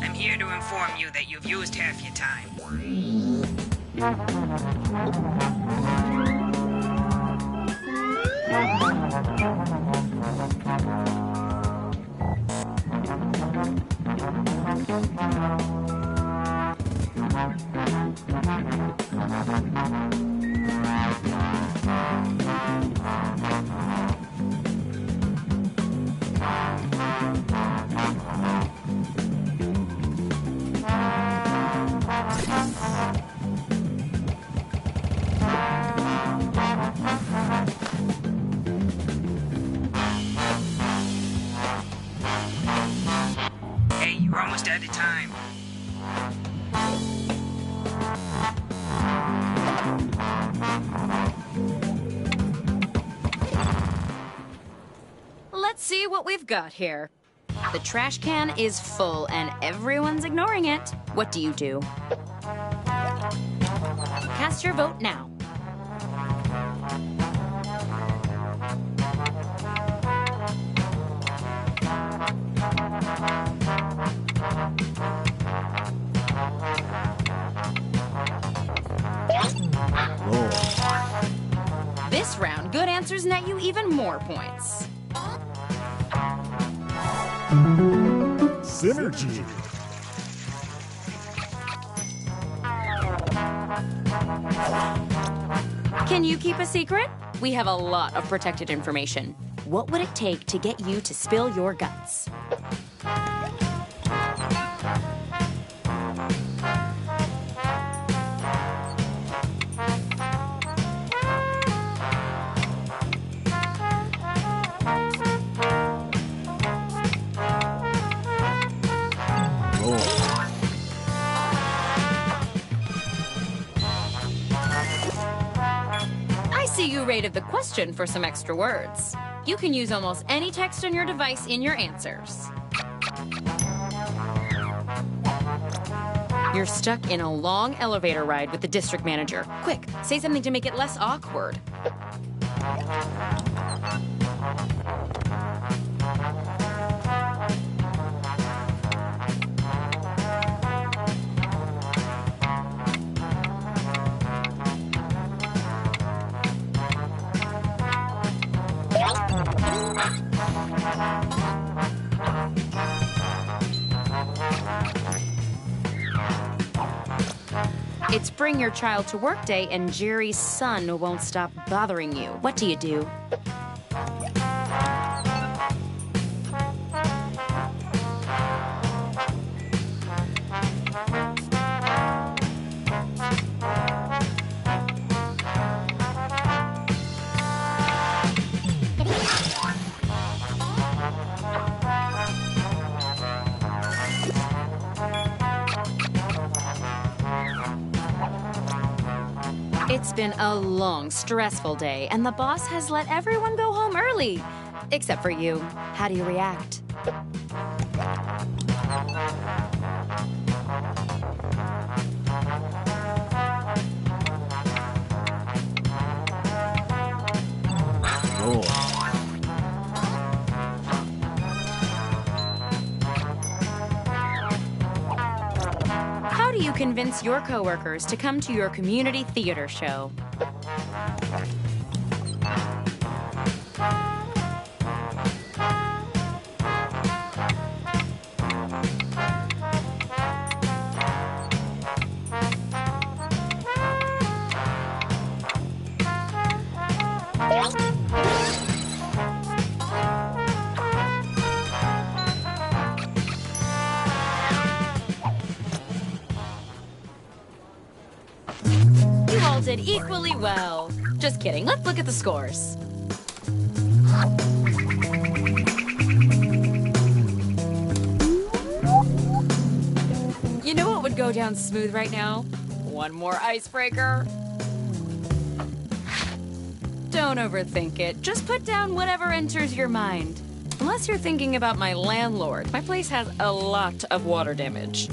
I'm here to inform you that you've used half your time. Hey, you're almost out of time. Let's see what we've got here. The trash can is full and everyone's ignoring it. What do you do? Cast your vote now. answers net you even more points. Synergy. Can you keep a secret? We have a lot of protected information. What would it take to get you to spill your guts? You rated the question for some extra words. You can use almost any text on your device in your answers. You're stuck in a long elevator ride with the district manager. Quick, say something to make it less awkward. It's bring your child to work day and Jerry's son won't stop bothering you. What do you do? It's been a long, stressful day, and the boss has let everyone go home early. Except for you. How do you react? How do you convince your coworkers to come to your community theater show? You all did equally well. Just kidding. Let's look at the scores. You know what would go down smooth right now? One more icebreaker. Don't overthink it. Just put down whatever enters your mind. Unless you're thinking about my landlord, my place has a lot of water damage.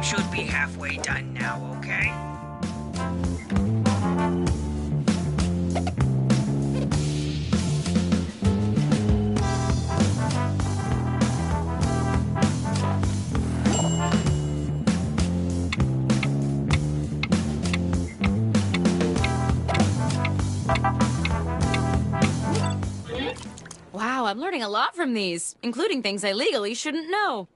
Should be halfway done now, okay? Wow, I'm learning a lot from these, including things I legally shouldn't know.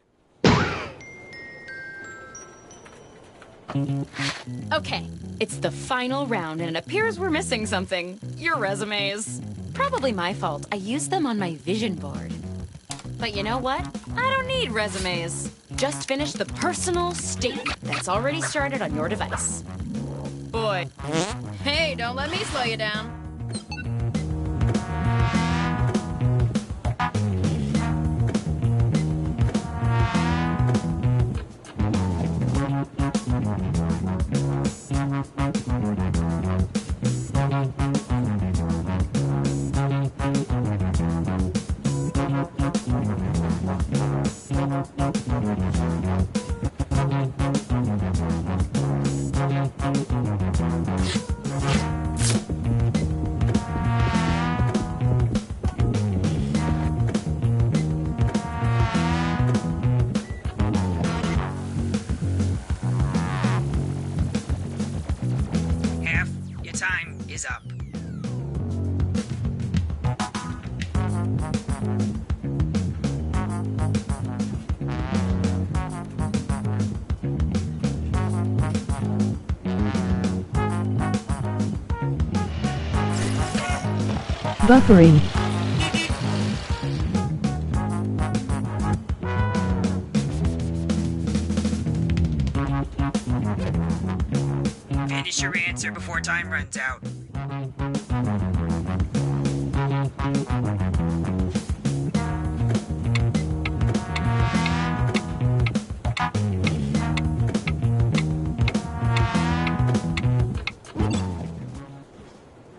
Okay, it's the final round, and it appears we're missing something. Your resumes. Probably my fault. I used them on my vision board. But you know what? I don't need resumes. Just finish the personal statement that's already started on your device. Boy. Hey, don't let me slow you down. Half your time is up. Buffering. Finish your answer before time runs out.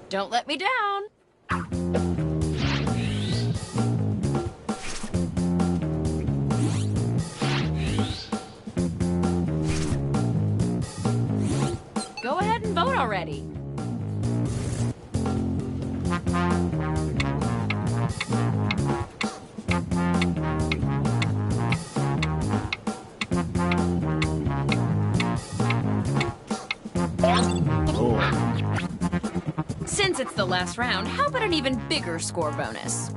Don't let me down. Go ahead and vote already. Since it's the last round, how about an even bigger score bonus?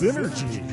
Synergy.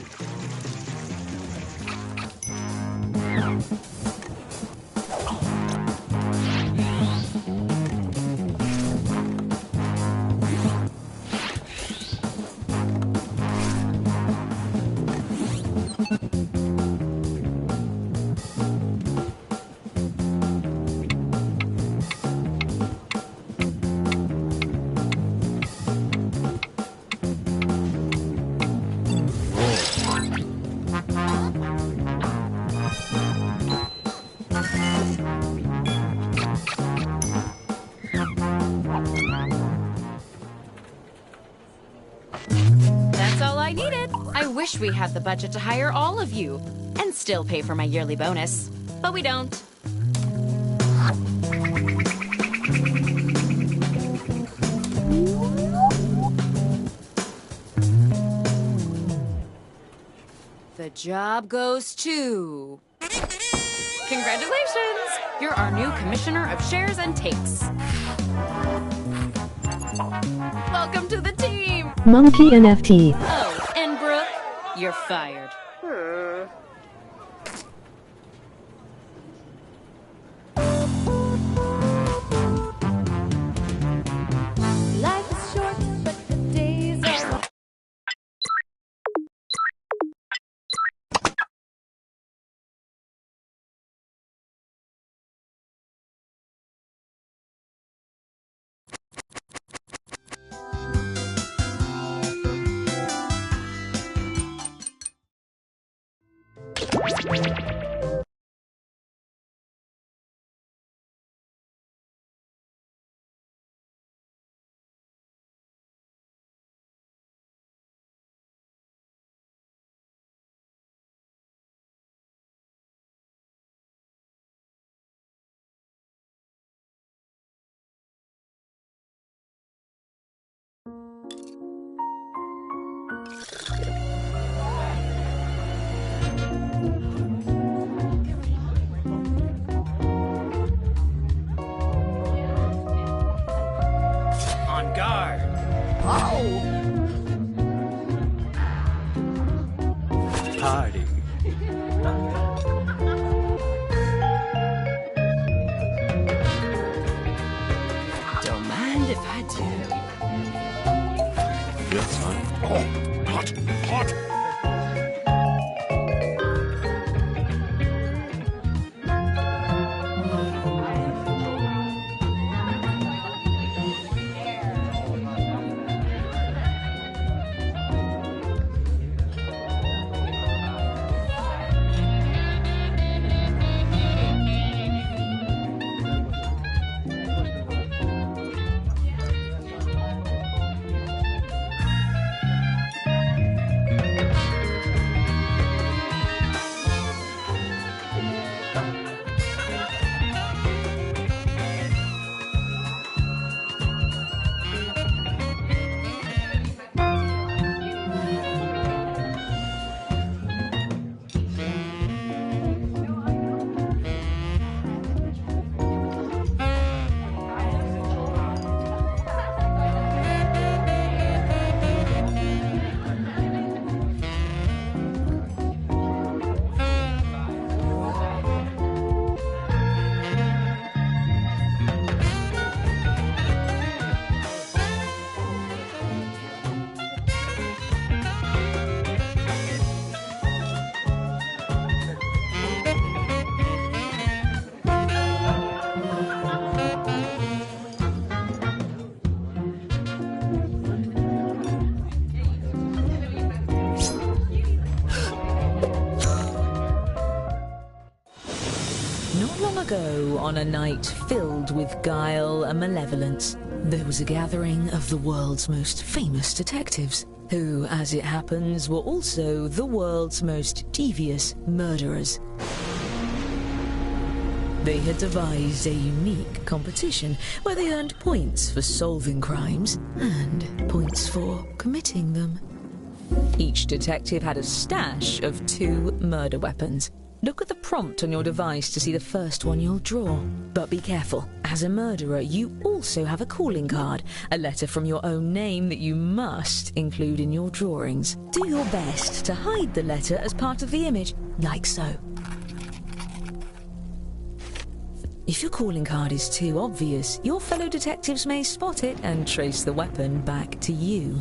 That's all I needed. I wish we had the budget to hire all of you and still pay for my yearly bonus, but we don't. The job goes to... Congratulations! You're our new Commissioner of Shares and Takes. Welcome to the team! Monkey NFT. Oh, and Brooke, you're fired. Life is short, but the days are long. On guard. Party. Don't mind if I do. Yes, son. Oh, hot, hot. Long ago, on a night filled with guile and malevolence, there was a gathering of the world's most famous detectives, who, as it happens, were also the world's most devious murderers. They had devised a unique competition where they earned points for solving crimes and points for committing them. Each detective had a stash of 2 murder weapons. Look at the prompt on your device to see the first one you'll draw. But be careful. As a murderer, you also have a calling card, a letter from your own name that you must include in your drawings. Do your best to hide the letter as part of the image, like so. If your calling card is too obvious, your fellow detectives may spot it and trace the weapon back to you.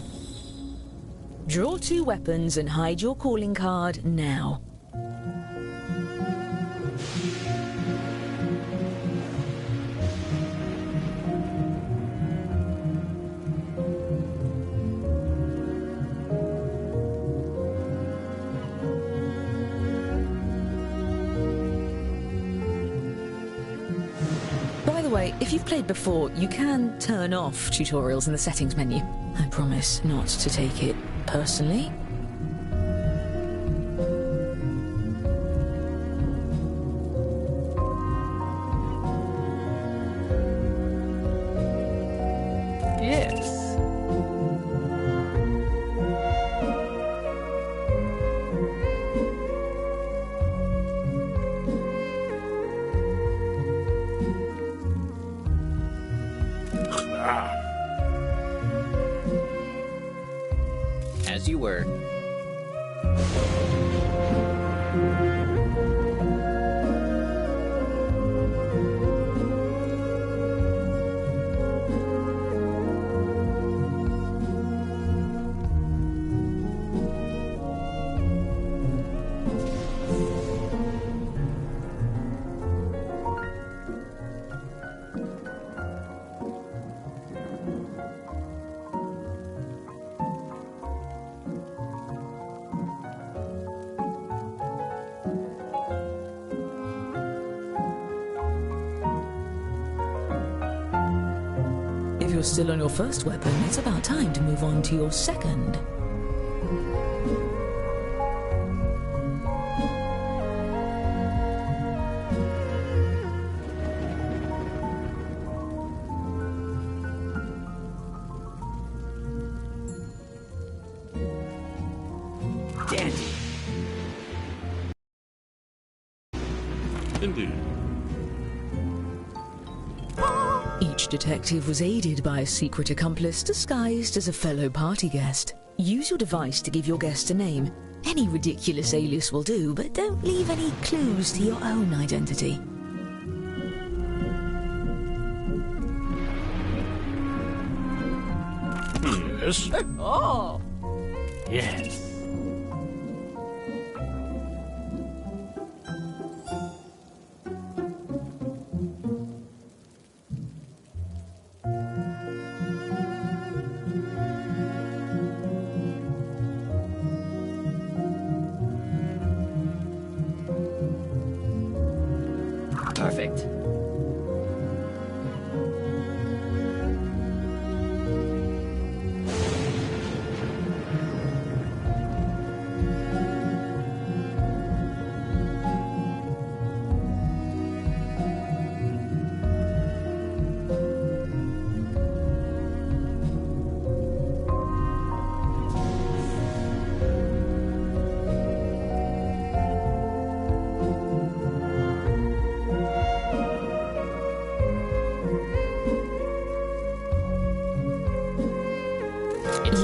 Draw 2 weapons and hide your calling card now. By the way, if you've played before, you can turn off tutorials in the settings menu. I promise not to take it personally. Yes. As you were. If you're still on your first weapon, it's about time to move on to your second. Dandy. Indeed. Each detective was aided by a secret accomplice disguised as a fellow party guest. Use your device to give your guest a name. Any ridiculous alias will do, but don't leave any clues to your own identity. Yes. Oh! Yes. Perfect.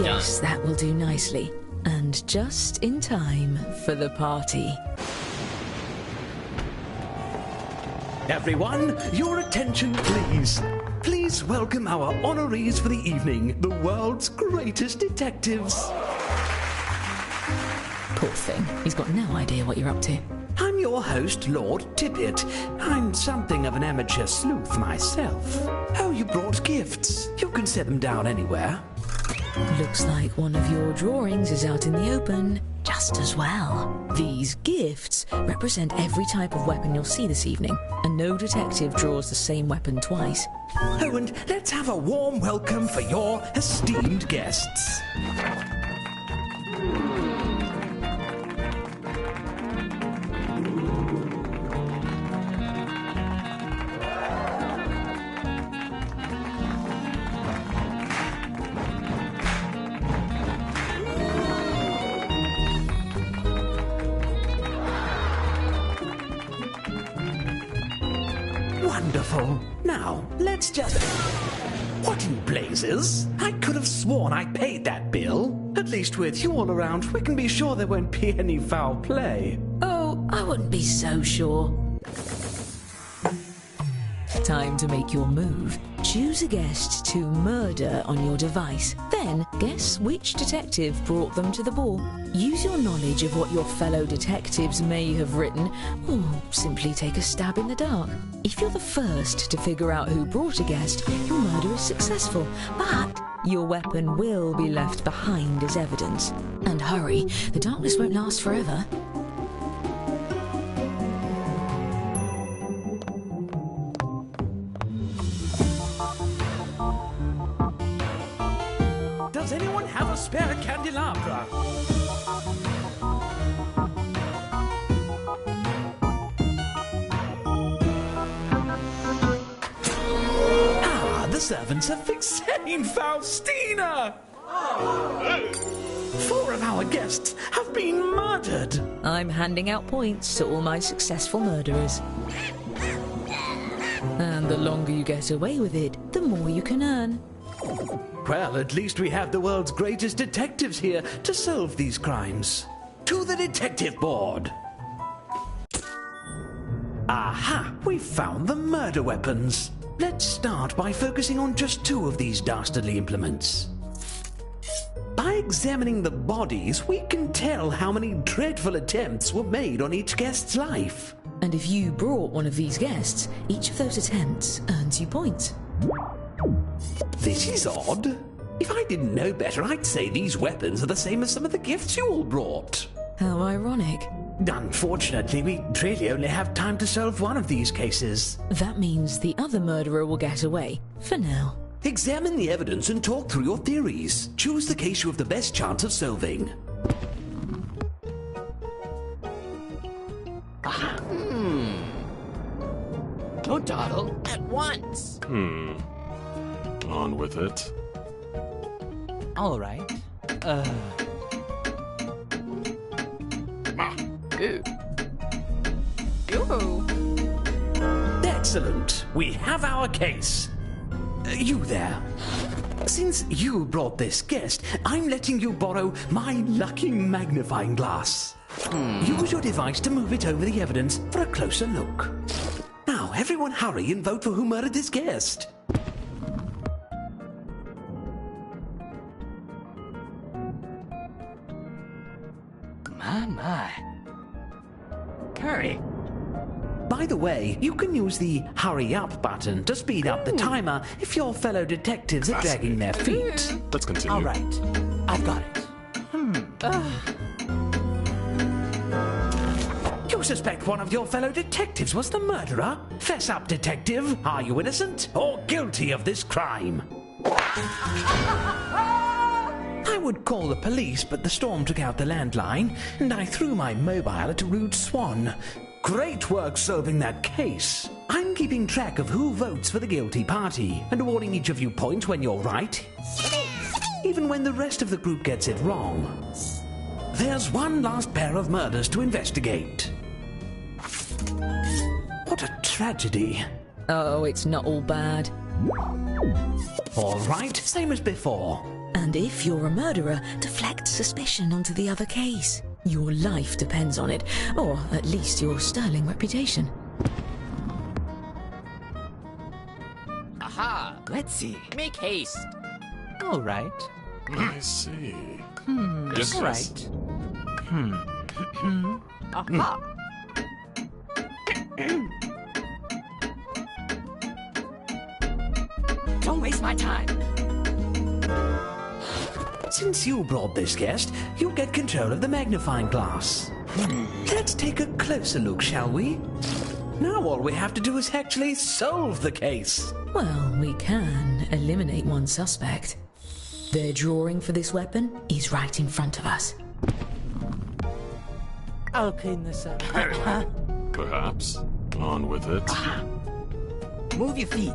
Yes, that will do nicely. And just in time for the party. Everyone, your attention please. Please welcome our honorees for the evening, the world's greatest detectives. Poor thing. He's got no idea what you're up to. I'm your host, Lord Tippett. I'm something of an amateur sleuth myself. Oh, you brought gifts. You can set them down anywhere. Looks like one of your drawings is out in the open. just as well. These gifts represent every type of weapon you'll see this evening, and no detective draws the same weapon twice. Oh, and let's have a warm welcome for your esteemed guests. Wonderful. Now, let's just... What in blazes? I could have sworn I paid that bill. At least with you all around, we can be sure there won't be any foul play. Oh, I wouldn't be so sure. Time to make your move. Choose a guest to murder on your device. Then guess which detective brought them to the ball. Use your knowledge of what your fellow detectives may have written, or simply take a stab in the dark. If you're the first to figure out who brought a guest, your murder is successful, but your weapon will be left behind as evidence. And hurry, the darkness won't last forever. Does anyone have a spare candelabra? Ah, the servants have fixated Faustina! Four of our guests have been murdered! I'm handing out points to all my successful murderers. And the longer you get away with it, the more you can earn. Well, at least we have the world's greatest detectives here to solve these crimes. To the detective board! Aha! We found the murder weapons. Let's start by focusing on just two of these dastardly implements. By examining the bodies, we can tell how many dreadful attempts were made on each guest's life. And if you brought one of these guests, each of those attempts earns you points. This is odd. If I didn't know better, I'd say these weapons are the same as some of the gifts you all brought. How ironic. Unfortunately, we really only have time to solve one of these cases. That means the other murderer will get away, for now. Examine the evidence and talk through your theories. Choose the case you have the best chance of solving. Don't dawdle at once. On with it. All right. Ooh. Ooh. Excellent. We have our case. You there. Since you brought this guest, I'm letting you borrow my lucky magnifying glass. Use your device to move it over the evidence for a closer look. Now, everyone hurry and vote for who murdered this guest. My. Curry. By the way, you can use the hurry up button to speed up the timer if your fellow detectives are dragging their feet. Let's continue. All right. I've got it. You suspect one of your fellow detectives was the murderer? Fess up, detective. Are you innocent or guilty of this crime? I would call the police, but the storm took out the landline, and I threw my mobile at a rude swan. Great work solving that case. I'm keeping track of who votes for the guilty party, and awarding each of you points when you're right, even when the rest of the group gets it wrong. There's one last pair of murders to investigate. What a tragedy. Oh, it's not all bad. All right, same as before. And if you're a murderer, deflect suspicion onto the other case. Your life depends on it, or at least your sterling reputation. Aha! Let's see. Make haste. All right. I see. Yes, All yes. right. Aha! Don't waste my time. Since you brought this guest, you'll get control of the magnifying glass. Let's take a closer look, shall we? Now all we have to do is actually solve the case. Well, we can eliminate one suspect. Their drawing for this weapon is right in front of us. I'll clean this up. Perhaps. On with it. Move your feet.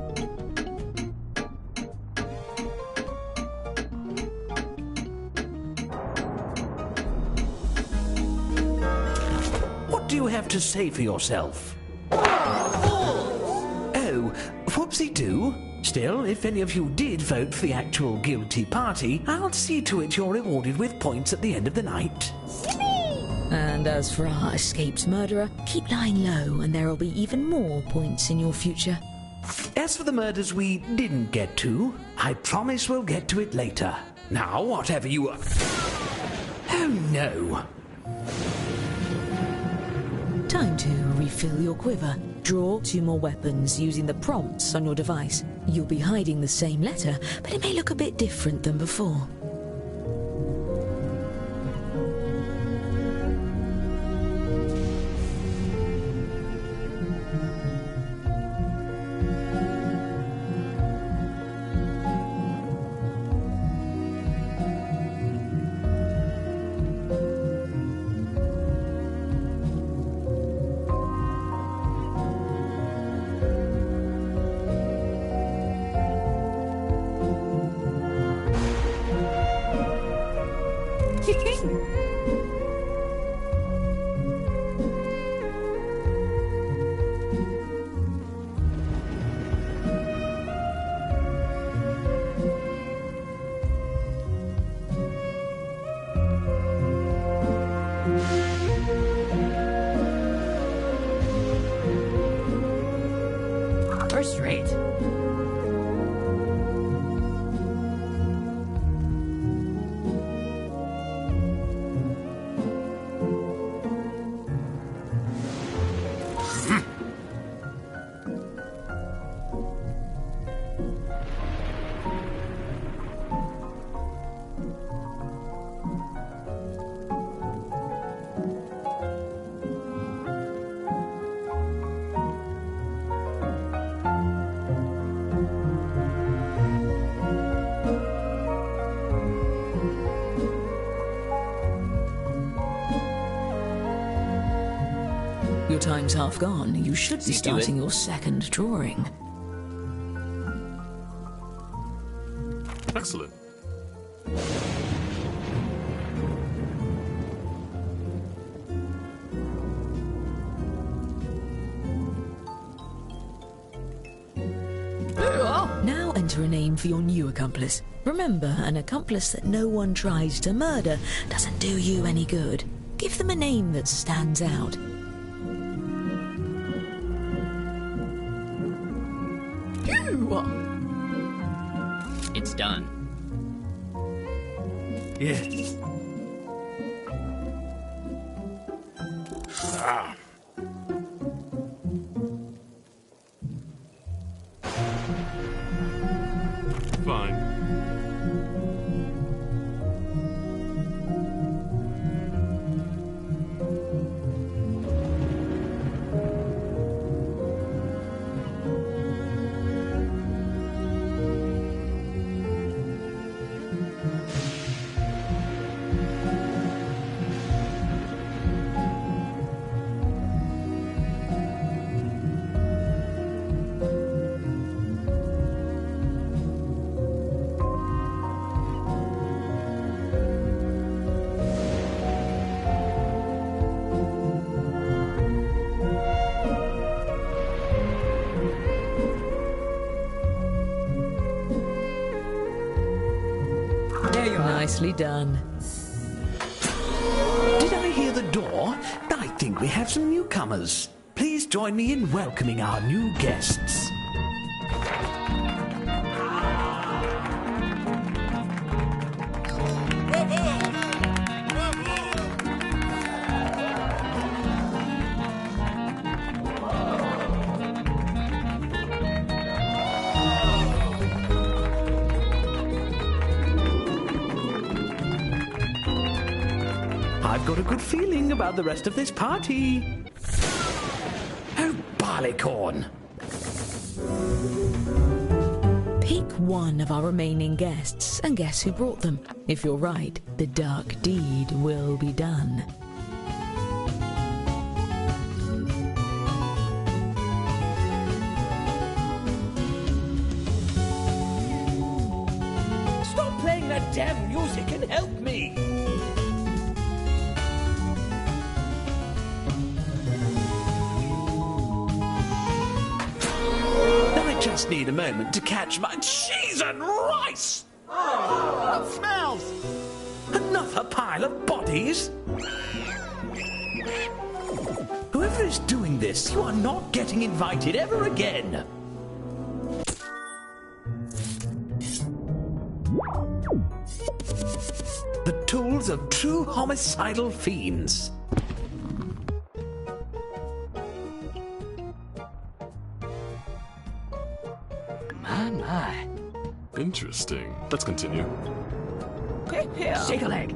What do you have to say for yourself? Oh, whoopsie-doo. Still, if any of you did vote for the actual guilty party, I'll see to it you're rewarded with points at the end of the night. And as for our escaped murderer, keep lying low and there'll be even more points in your future. As for the murders we didn't get to, I promise we'll get to it later. Now, whatever you... Oh, no. Time to refill your quiver. Draw 2 more weapons using the prompts on your device. You'll be hiding the same letter, but it may look a bit different than before. First rate. Your time's half gone. You should be starting your second drawing. Excellent. Now enter a name for your new accomplice. Remember, an accomplice that no one tries to murder doesn't do you any good. Give them a name that stands out. It's done. Yes. Fine. Nicely done. Did I hear the door? I think we have some newcomers. Please join me in welcoming our new guests. good feeling about the rest of this party. Oh, barleycorn! Pick one of our remaining guests and guess who brought them. If you're right, the dark deed will be done. Stop playing that damn music and help me! I just need a moment to catch my cheese and rice! What smells? Another pile of bodies? Whoever is doing this, you are not getting invited ever again! The tools of true homicidal fiends. My. Interesting. Let's continue. Here. Shake a leg.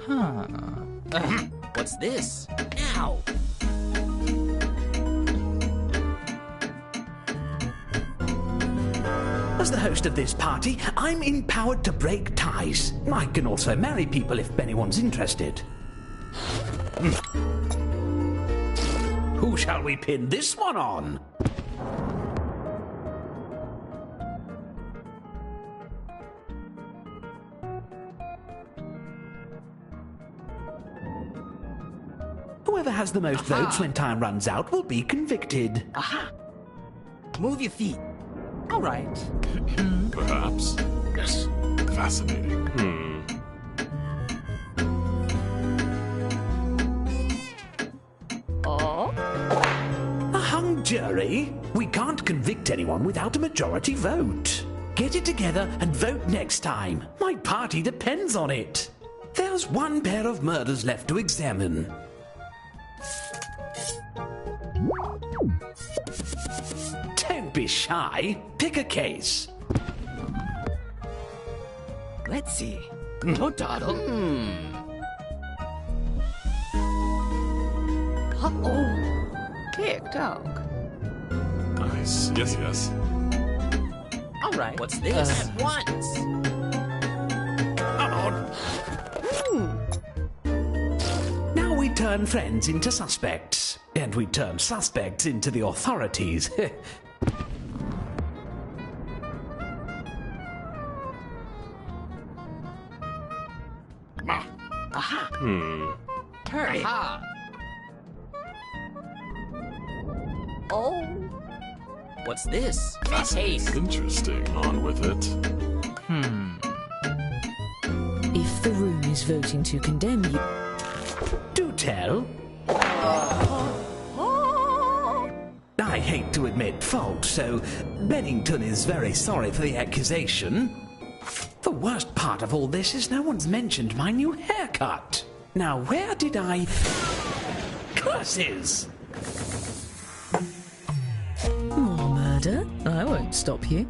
Huh. What's this? Ow. As the host of this party, I'm empowered to break ties. I can also marry people if anyone's interested. Who shall we pin this one on? Whoever has the most votes when time runs out will be convicted. Aha. Move your feet. All right. Perhaps. Yes. Fascinating. A hung jury? We can't convict anyone without a majority vote. Get it together and vote next time. My party depends on it. There's one pair of murders left to examine. Don't be shy. Pick a case. Let's see. No dawdle. Uh-oh. Big dog. Nice. Yes. All right. What's this? At once. Come on. Now we turn friends into suspects. And we turn suspects into the authorities. Aha. Hurry. Aha. Oh. What's this? Taste. Interesting. On with it. If the room is voting to condemn you, Do tell. I hate to admit fault, so Bennington is very sorry for the accusation. The worst part of all this is no one's mentioned my new haircut. Now, where did I... Curses! more murder? I won't stop you.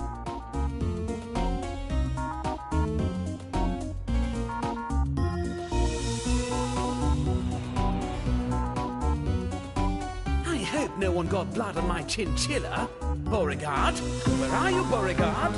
I hope no one got blood on my chinchilla. Beauregard? Where are you, Beauregard?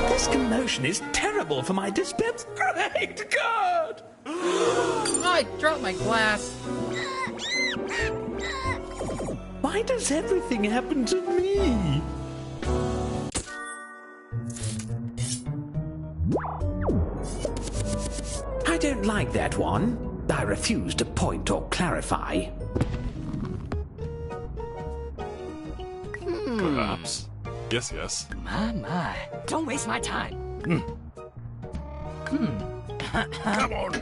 This commotion is terrible for my dyspepsia. Great God! I dropped my glass. Why does everything happen to me? I don't like that one. I refuse to point or clarify. Perhaps. Yes. My. Don't waste my time. Come on.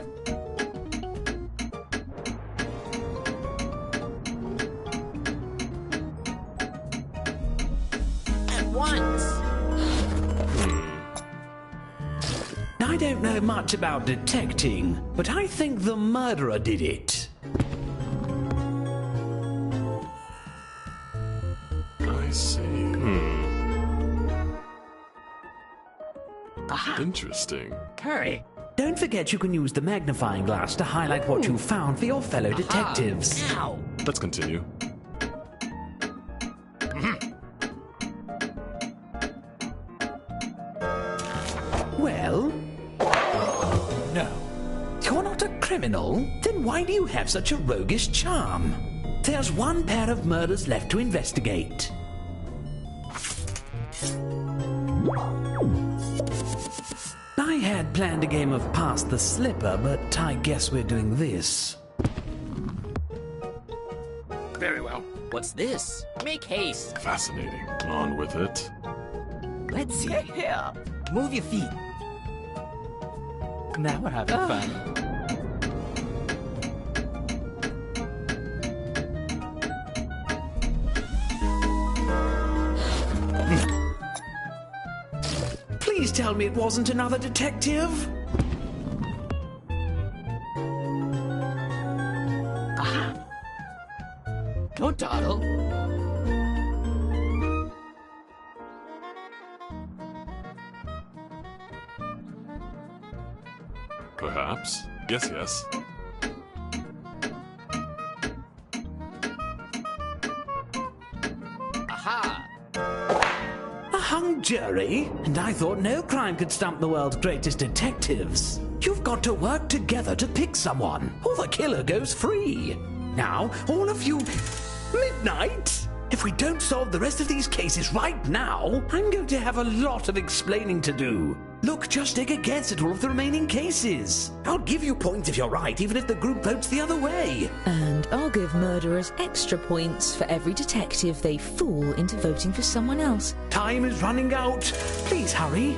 At once. don't know much about detecting, but I think the murderer did it. I see. Interesting. Hurry. Don't forget you can use the magnifying glass to highlight what you found for your fellow detectives. Ow. Let's continue. Well? No. You're not a criminal? Then why do you have such a roguish charm? There's one pair of murders left to investigate. I had planned a game of Pass the Slipper, but I guess we're doing this. Very well. What's this? Make haste. Fascinating. On with it. Let's see. Here. Move your feet. Now we're having fun. Please tell me it wasn't another detective. Aha. Don't dawdle. Perhaps. Yes, yes. Aha. A hung jury? And I thought no crime could stump the world's greatest detectives. You've got to work together to pick someone, or the killer goes free. Now, all of you... Midnight? If we don't solve the rest of these cases right now, I'm going to have a lot of explaining to do. Look, just take a guess at all of the remaining cases. I'll give you points if you're right, even if the group votes the other way. And I'll give murderers extra points for every detective they fool into voting for someone else. Time is running out. Please hurry.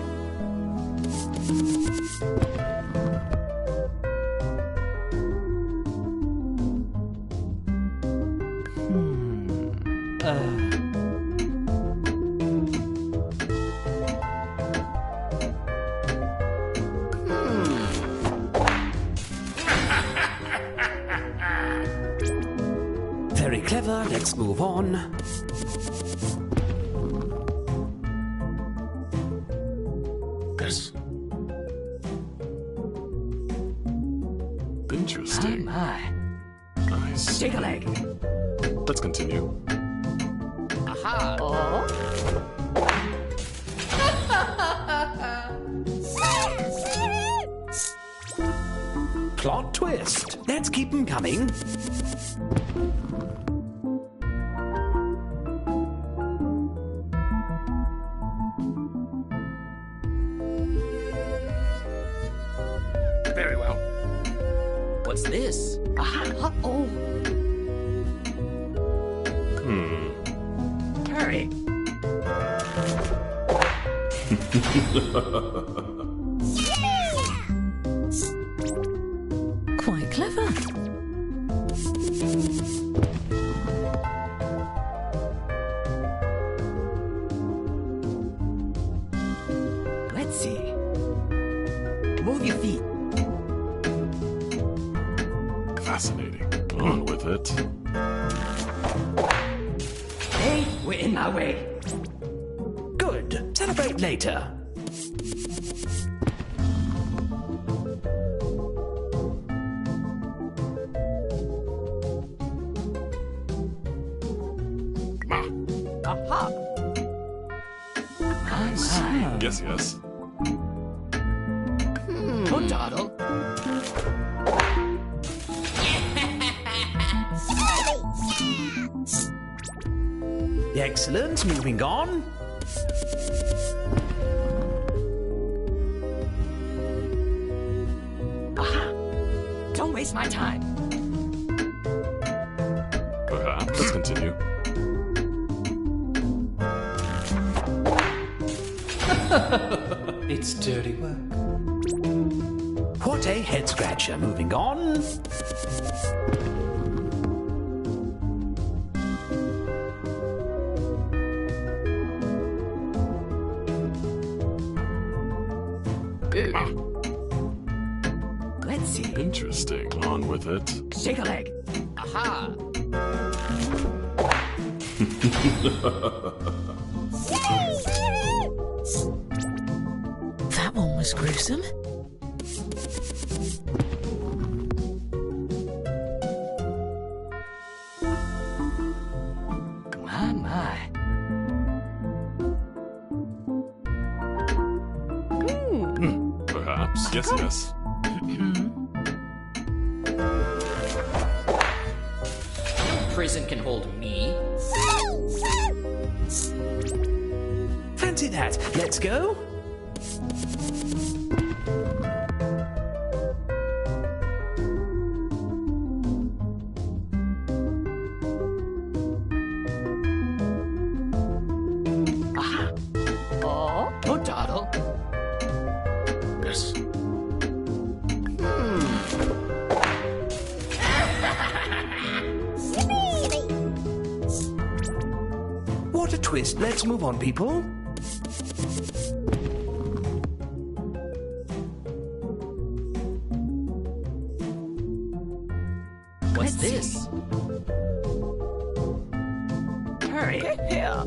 Very clever. Let's move on. Yes. Interesting. My. Nice. Take a leg. Let's continue. Aha. Plot twist. Let's keep them coming. Very well. What's this? Aha. Uh-oh. Hurry. Quite clever. Let's see. Move your feet. Fascinating. On with it. Hey, we're in my way. Good. Celebrate later. Aha. My. Yes, yes. Don't dawdle. Excellent. Moving on. Aha. Don't waste my time. Perhaps. Let's continue. It's dirty work. What a head scratcher. Moving on. Let's see. Interesting. On with it. Shake a leg. Aha! That one was gruesome. My. Perhaps. Yes. Prison can hold me. Fancy that. Let's go. Oh, Doddle. Yes. What a twist. Let's move on, people. What's this? Hurry. Here.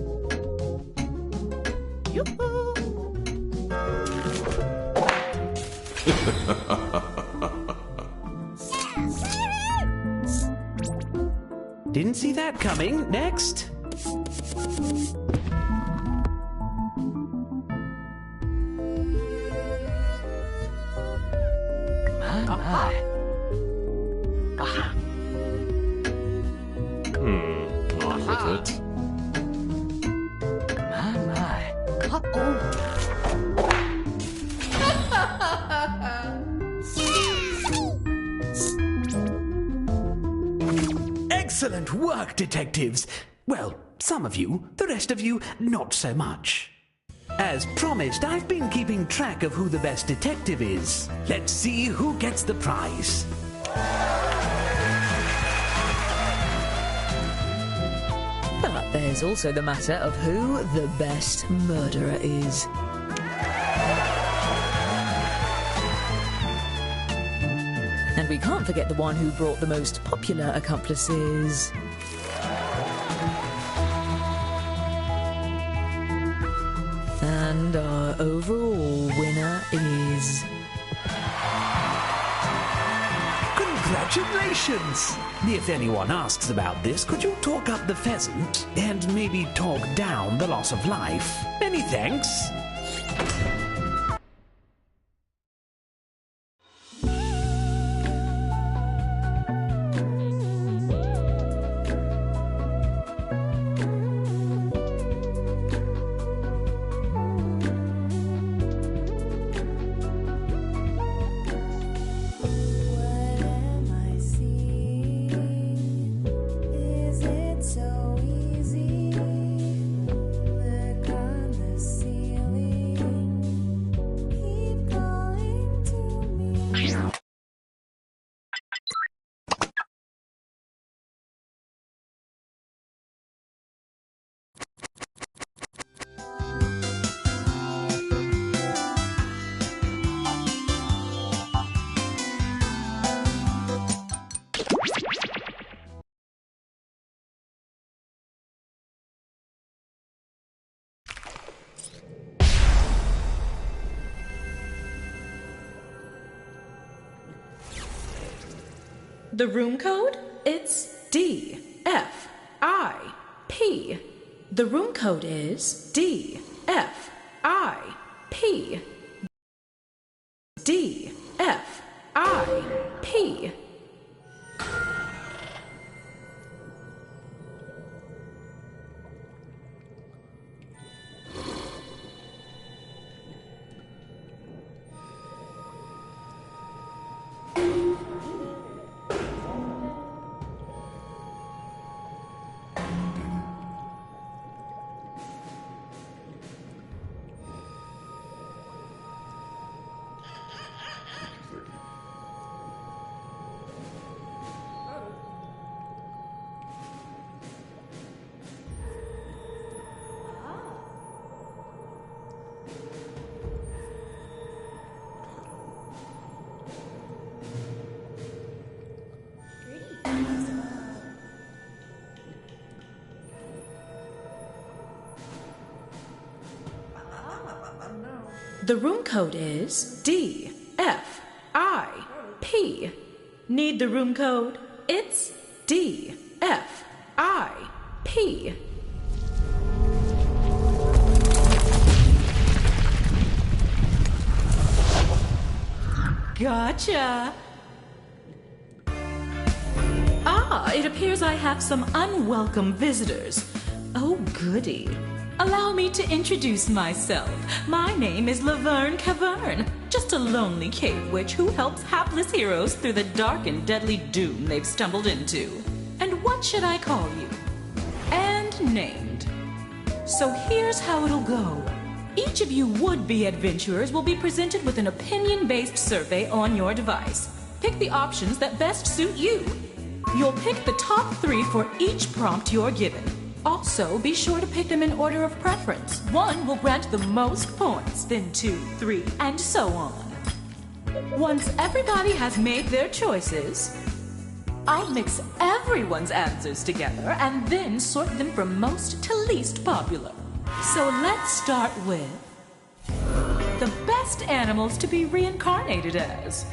Didn't see that coming. Next. My. Aha. On with it. My. Excellent work, detectives. Well, some of you, the rest of you, not so much. As promised, I've been keeping track of who the best detective is. Let's see who gets the prize. But there's also the matter of who the best murderer is. And we can't forget the one who brought the most popular accomplices. And our overall winner is... Congratulations! If anyone asks about this, could you talk up the pheasant and maybe talk down the loss of life? Many thanks. What am I seeing? Is it so easy? Look on the ceiling. Keep calling to me. The room code? It's D F I P. The room code is D F I P. D F I P. The room code is DFIP. Need the room code? It's DFIP. Gotcha. It appears I have some unwelcome visitors. Oh, goody. Allow me to introduce myself. My name is Laverne Cavern, just a lonely cave witch who helps hapless heroes through the dark and deadly doom they've stumbled into. And what should I call you? And named. So here's how it'll go. Each of you would-be adventurers will be presented with an opinion-based survey on your device. Pick the options that best suit you. You'll pick the top 3 for each prompt you're given. Also, be sure to pick them in order of preference. 1 will grant the most points, then 2, 3, and so on. Once everybody has made their choices, I'll mix everyone's answers together and then sort them from most to least popular. So let's start with the best animals to be reincarnated as.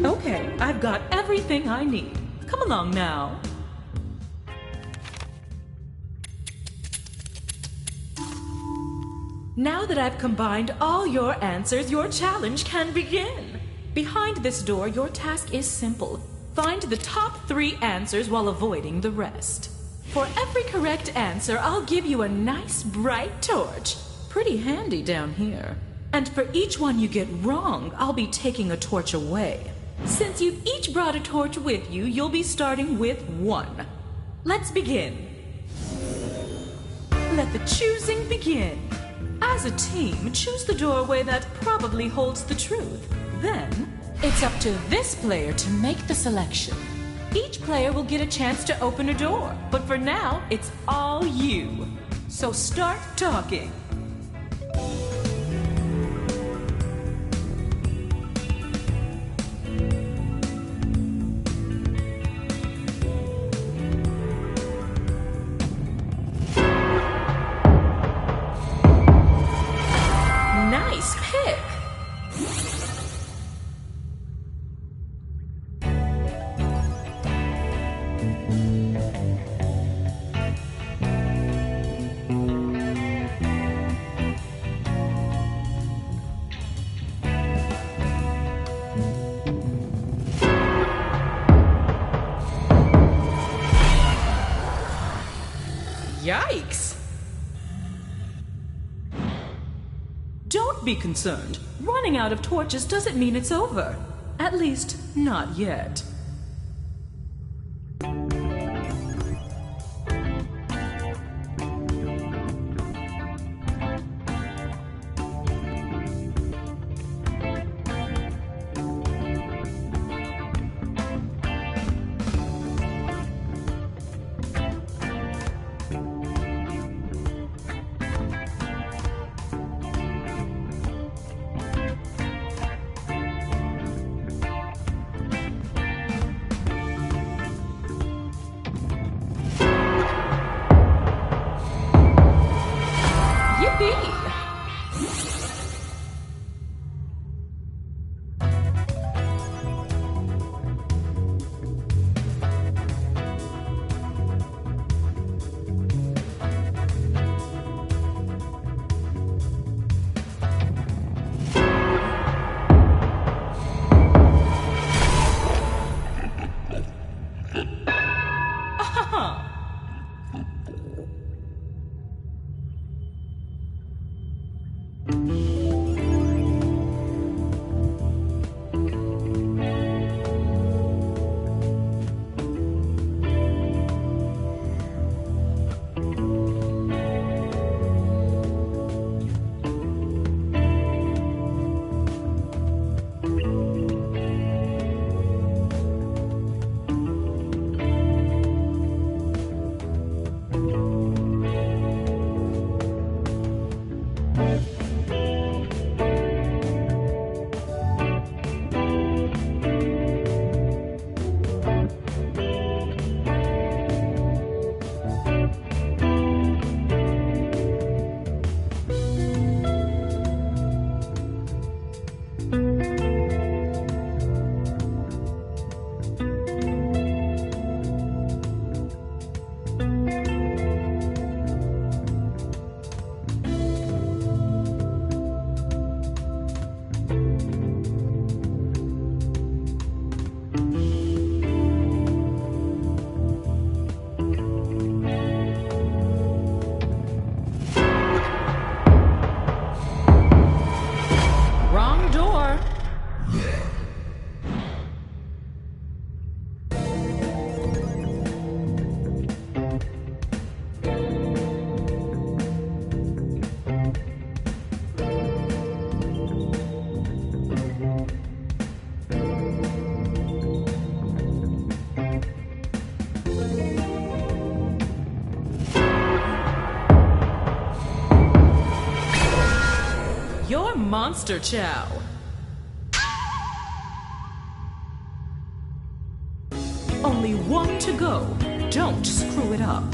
Okay, I've got everything I need. Come along now. Now that I've combined all your answers, your challenge can begin. Behind this door, your task is simple. Find the top 3 answers while avoiding the rest. For every correct answer, I'll give you a nice bright torch. Pretty handy down here. And for each one you get wrong, I'll be taking a torch away. Since you've each brought a torch with you, you'll be starting with 1. Let's begin. Let the choosing begin. As a team, choose the doorway that probably holds the truth. Then, it's up to this player to make the selection. Each player will get a chance to open a door, but for now, it's all you. So start talking. Nice pick. Yikes! Don't be concerned. Running out of torches doesn't mean it's over. At least, not yet. monster chow. Only one to go. Don't screw it up.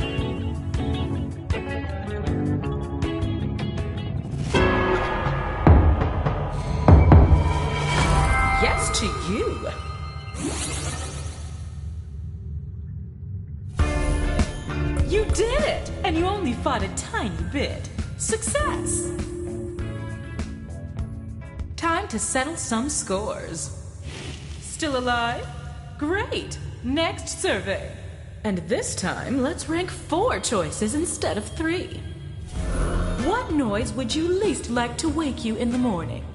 Yes to you. You did it! And you only fought a tiny bit. Success! Time to settle some scores. Still alive? Great! Next survey. And this time, let's rank 4 choices instead of 3. What noise would you least like to wake you in the morning?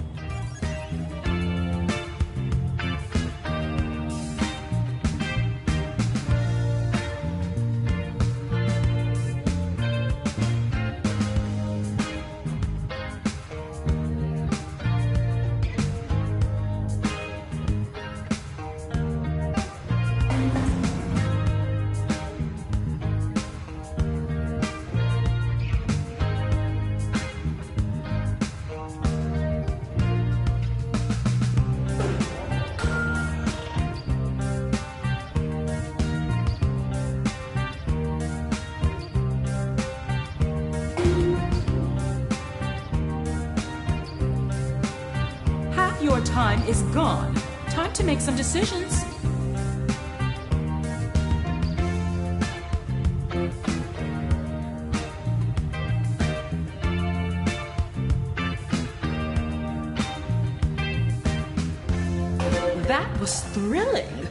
Your time is gone. Time to make some decisions. That was thrilling.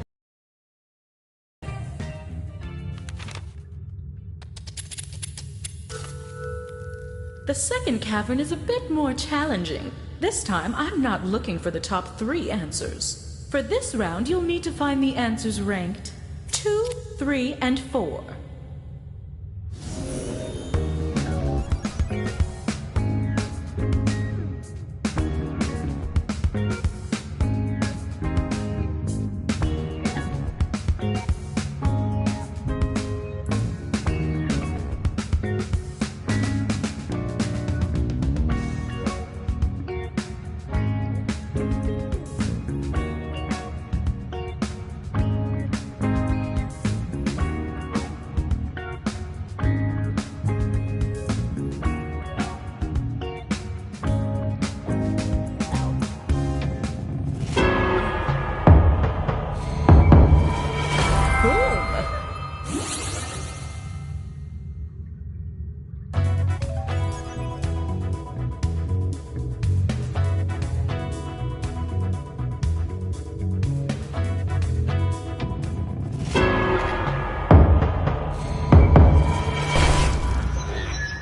The second cavern is a bit more challenging. This time, I'm not looking for the top 3 answers. For this round, you'll need to find the answers ranked 2, 3, and 4.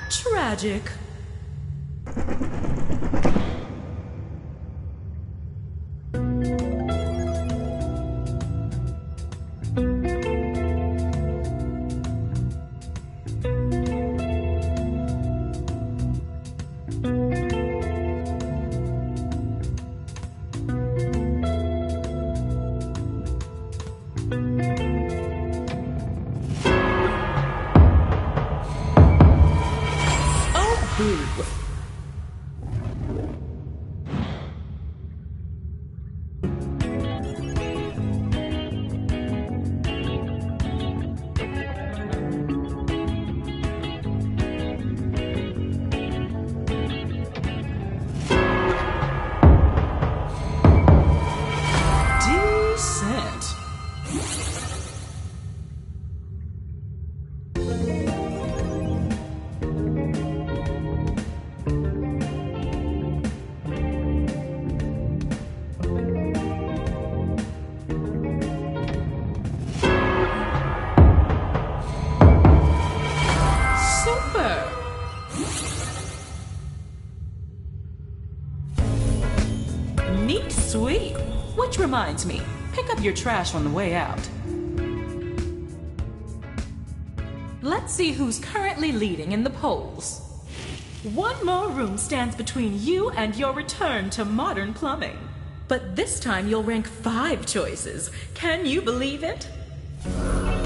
Tragic. Sweet. Which reminds me, pick up your trash on the way out. Let's see who's currently leading in the polls. One more room stands between you and your return to modern plumbing. But this time you'll rank 5 choices. Can you believe it?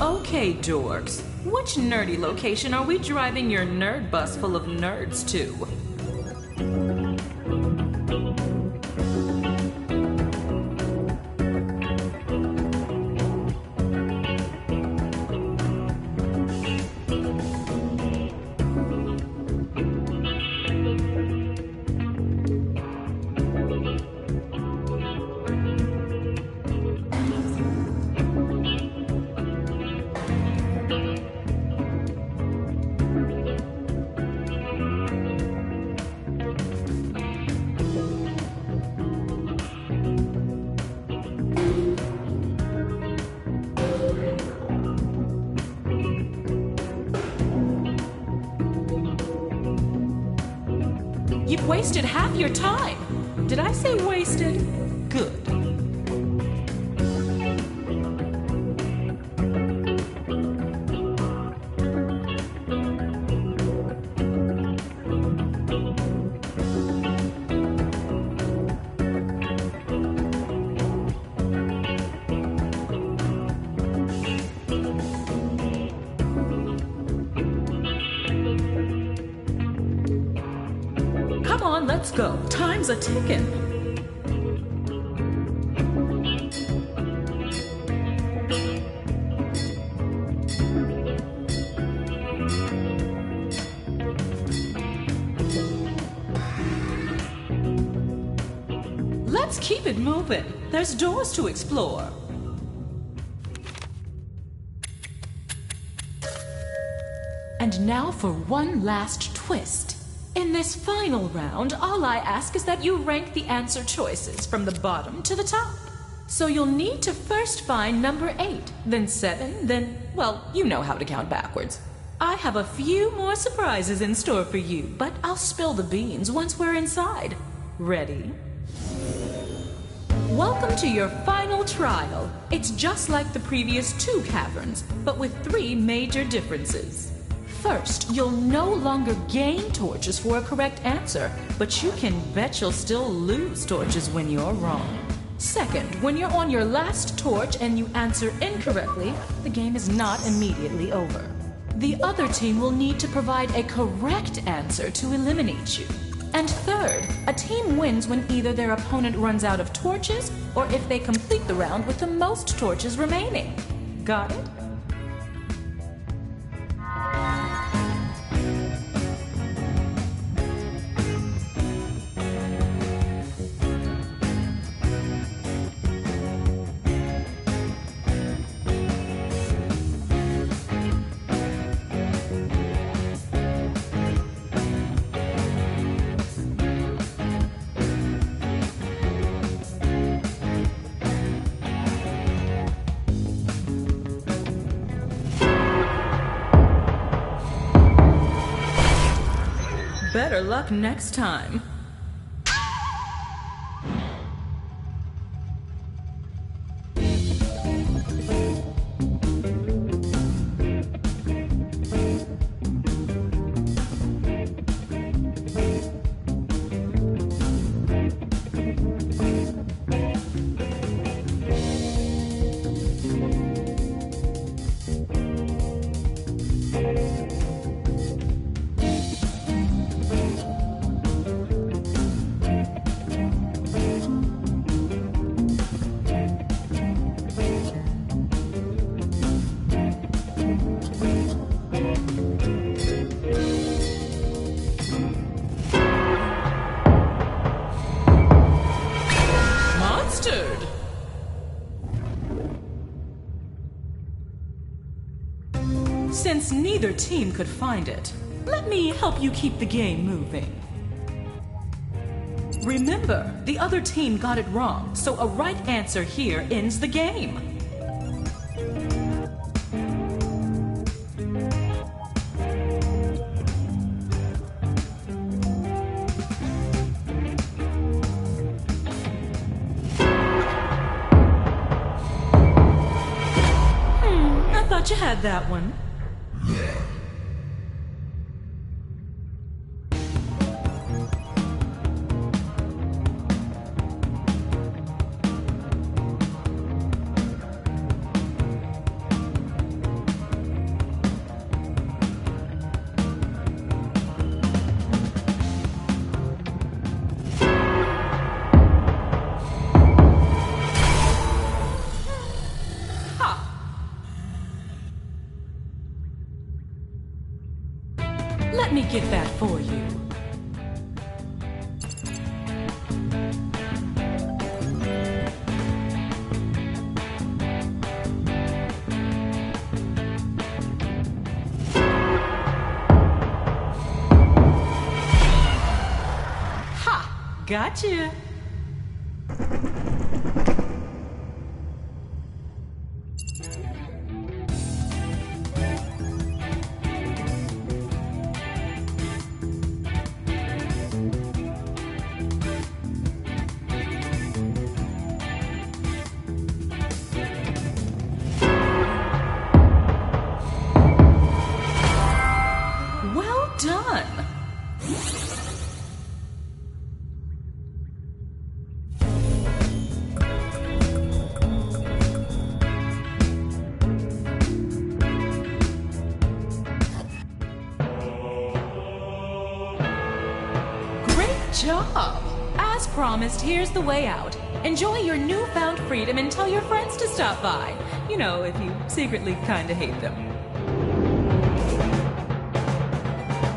Okay, dorks. Which nerdy location are we driving your nerd bus full of nerds to? You've wasted half your time. Did I say wasted? Good. Come on, let's go. Time's a ticking. Let's keep it moving. There's doors to explore. And now for one last twist. In this final round, all I ask is that you rank the answer choices from the bottom to the top. So you'll need to first find number 8, then 7, then, well, you know how to count backwards. I have a few more surprises in store for you, but I'll spill the beans once we're inside. Ready? Welcome to your final trial. It's just like the previous 2 caverns, but with 3 major differences. First, you'll no longer gain torches for a correct answer, but you can bet you'll still lose torches when you're wrong. Second, when you're on your last torch and you answer incorrectly, the game is not immediately over. The other team will need to provide a correct answer to eliminate you. And third, a team wins when either their opponent runs out of torches or if they complete the round with the most torches remaining. Got it? Better luck next time. Since neither team could find it, let me help you keep the game moving. Remember, the other team got it wrong, so a right answer here ends the game. I thought you had that one. Let me get that for you. Ha! Gotcha! fun. Great job! As promised, here's the way out. Enjoy your newfound freedom and tell your friends to stop by. You know, if you secretly kinda hate them.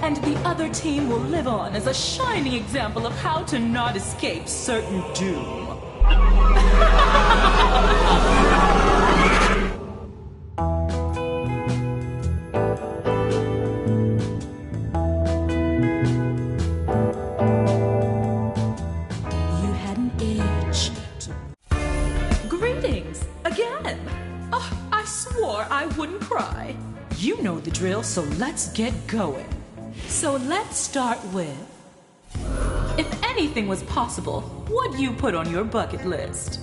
And the other team will live on as a shining example of how to not escape certain doom. You had an itch to... Greetings! Again! Oh, I swore I wouldn't cry. You know the drill, so let's get going. So let's start with... If anything was possible, what'd you put on your bucket list?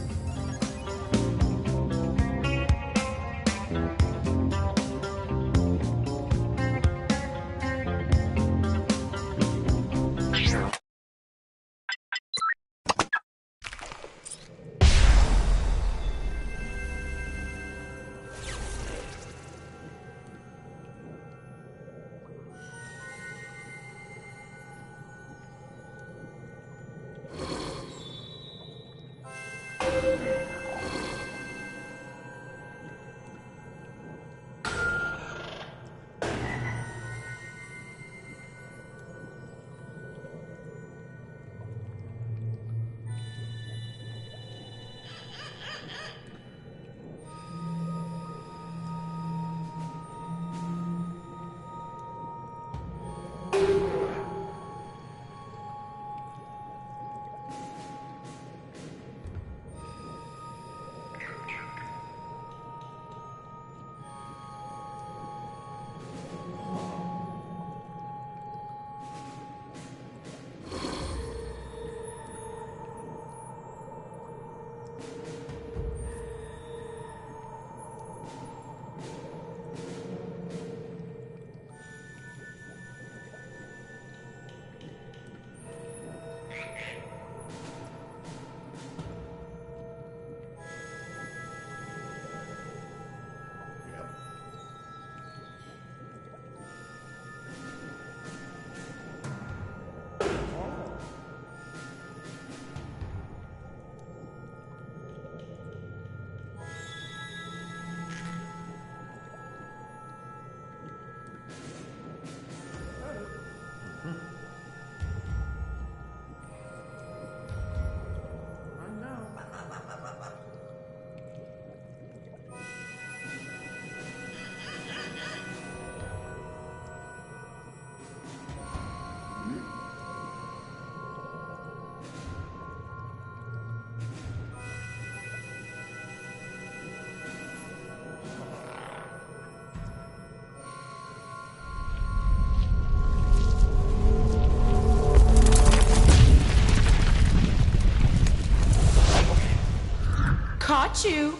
Caught you!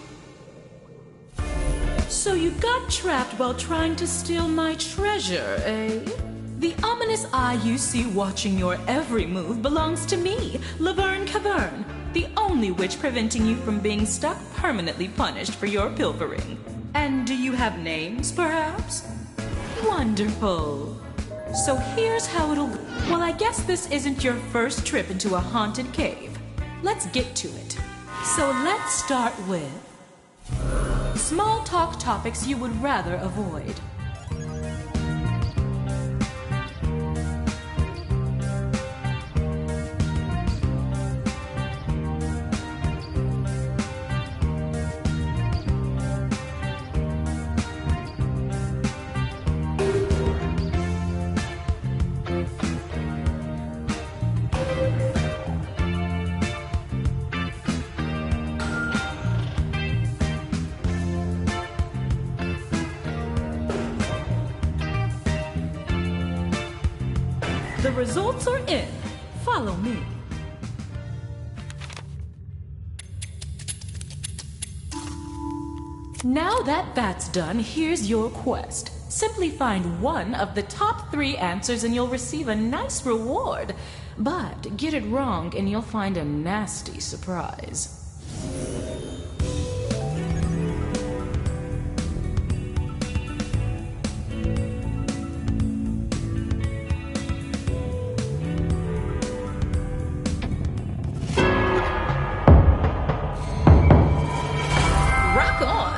So you got trapped while trying to steal my treasure, eh? The ominous eye you see watching your every move belongs to me, Cavern, the only witch preventing you from being stuck permanently punished for your pilfering. And do you have names, perhaps? Wonderful. So here's how it'll go. Well, I guess this isn't your first trip into a haunted cave. Let's get to it. So let's start with small talk topics you would rather avoid. The results are in. Follow me. Now that that's done, here's your quest. Simply find one of the top 3 answers and you'll receive a nice reward. But get it wrong and you'll find a nasty surprise. Rock on!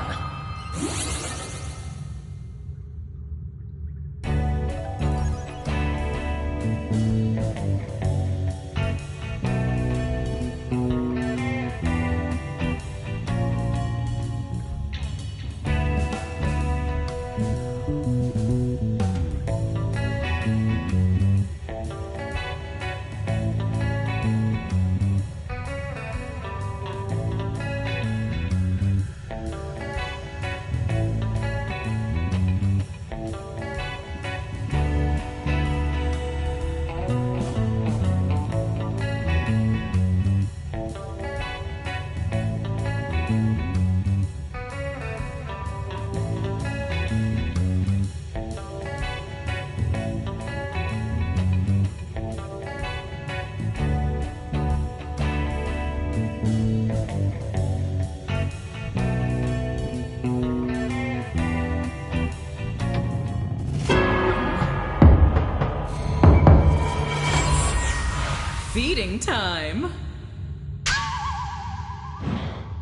Feeding time!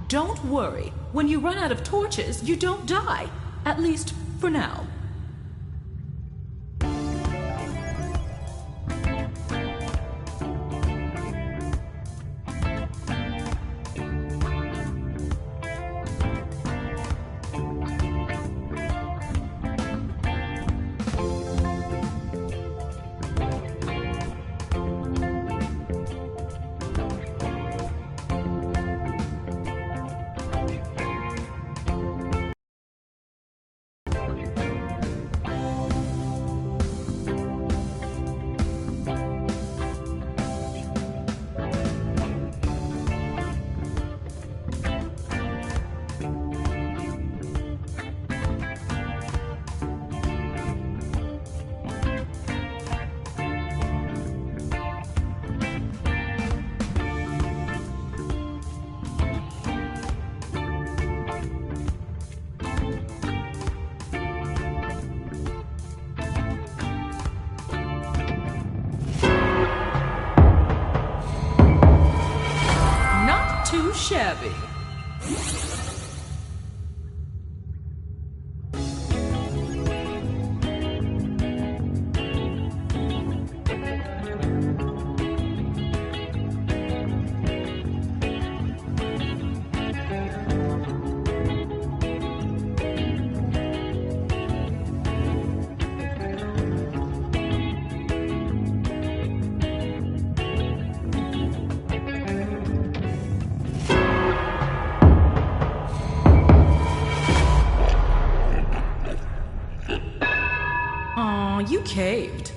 Don't worry. When you run out of torches, you don't die. At least, for now. Shabby. You caved.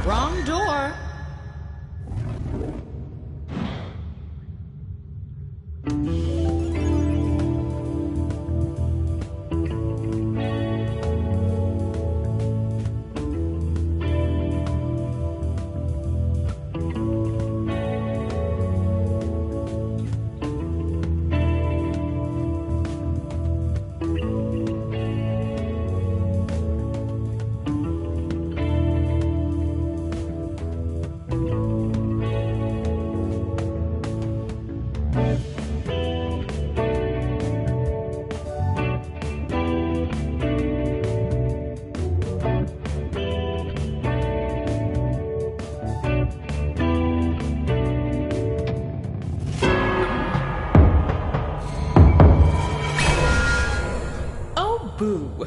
Wrong door. Boo.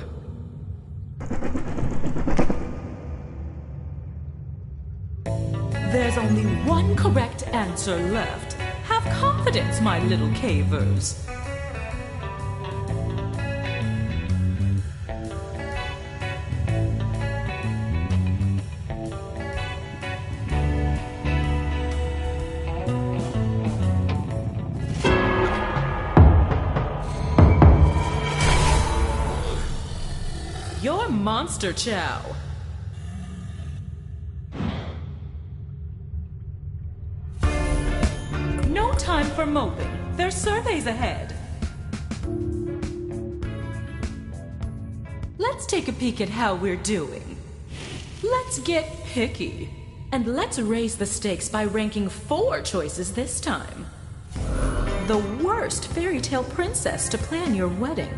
There's only one correct answer left. Have confidence, my little cavers. Your monster chow. No time for moping. There's surveys ahead. Let's take a peek at how we're doing. Let's get picky. And let's raise the stakes by ranking 4 choices this time. The worst fairy tale princess to plan your wedding.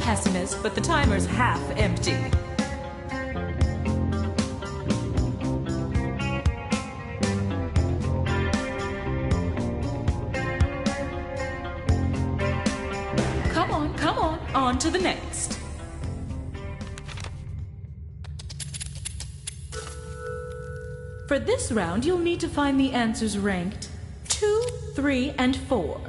Pessimist, but the timer's half empty. Come on to the next. For this round, you'll need to find the answers ranked 2, 3, and 4.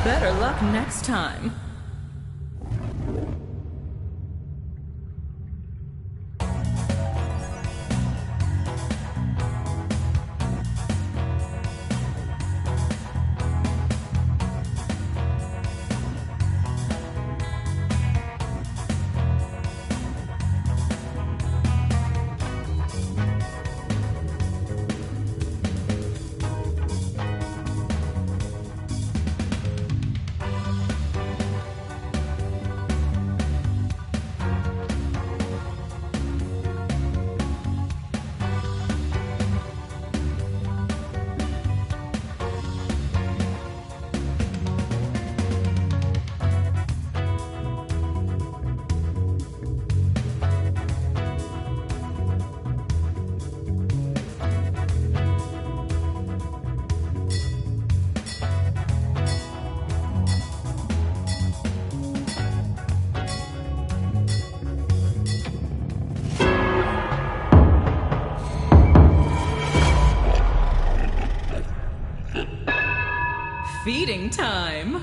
Better luck next time. time.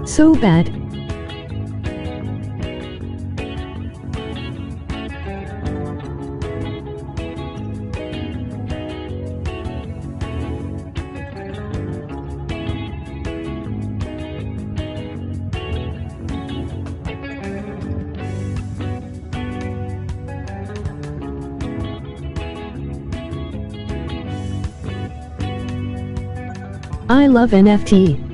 So bad. I love NFT.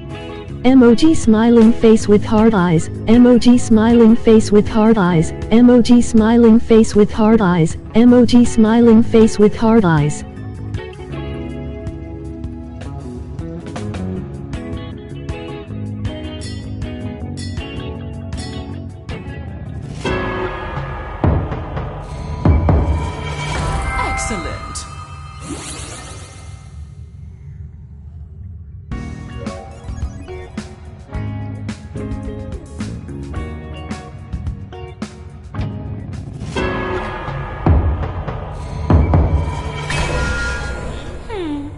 Emoji smiling face with hard eyes, emoji smiling face with hard eyes, emoji smiling face with hard eyes, emoji smiling face with hard eyes. Excellent.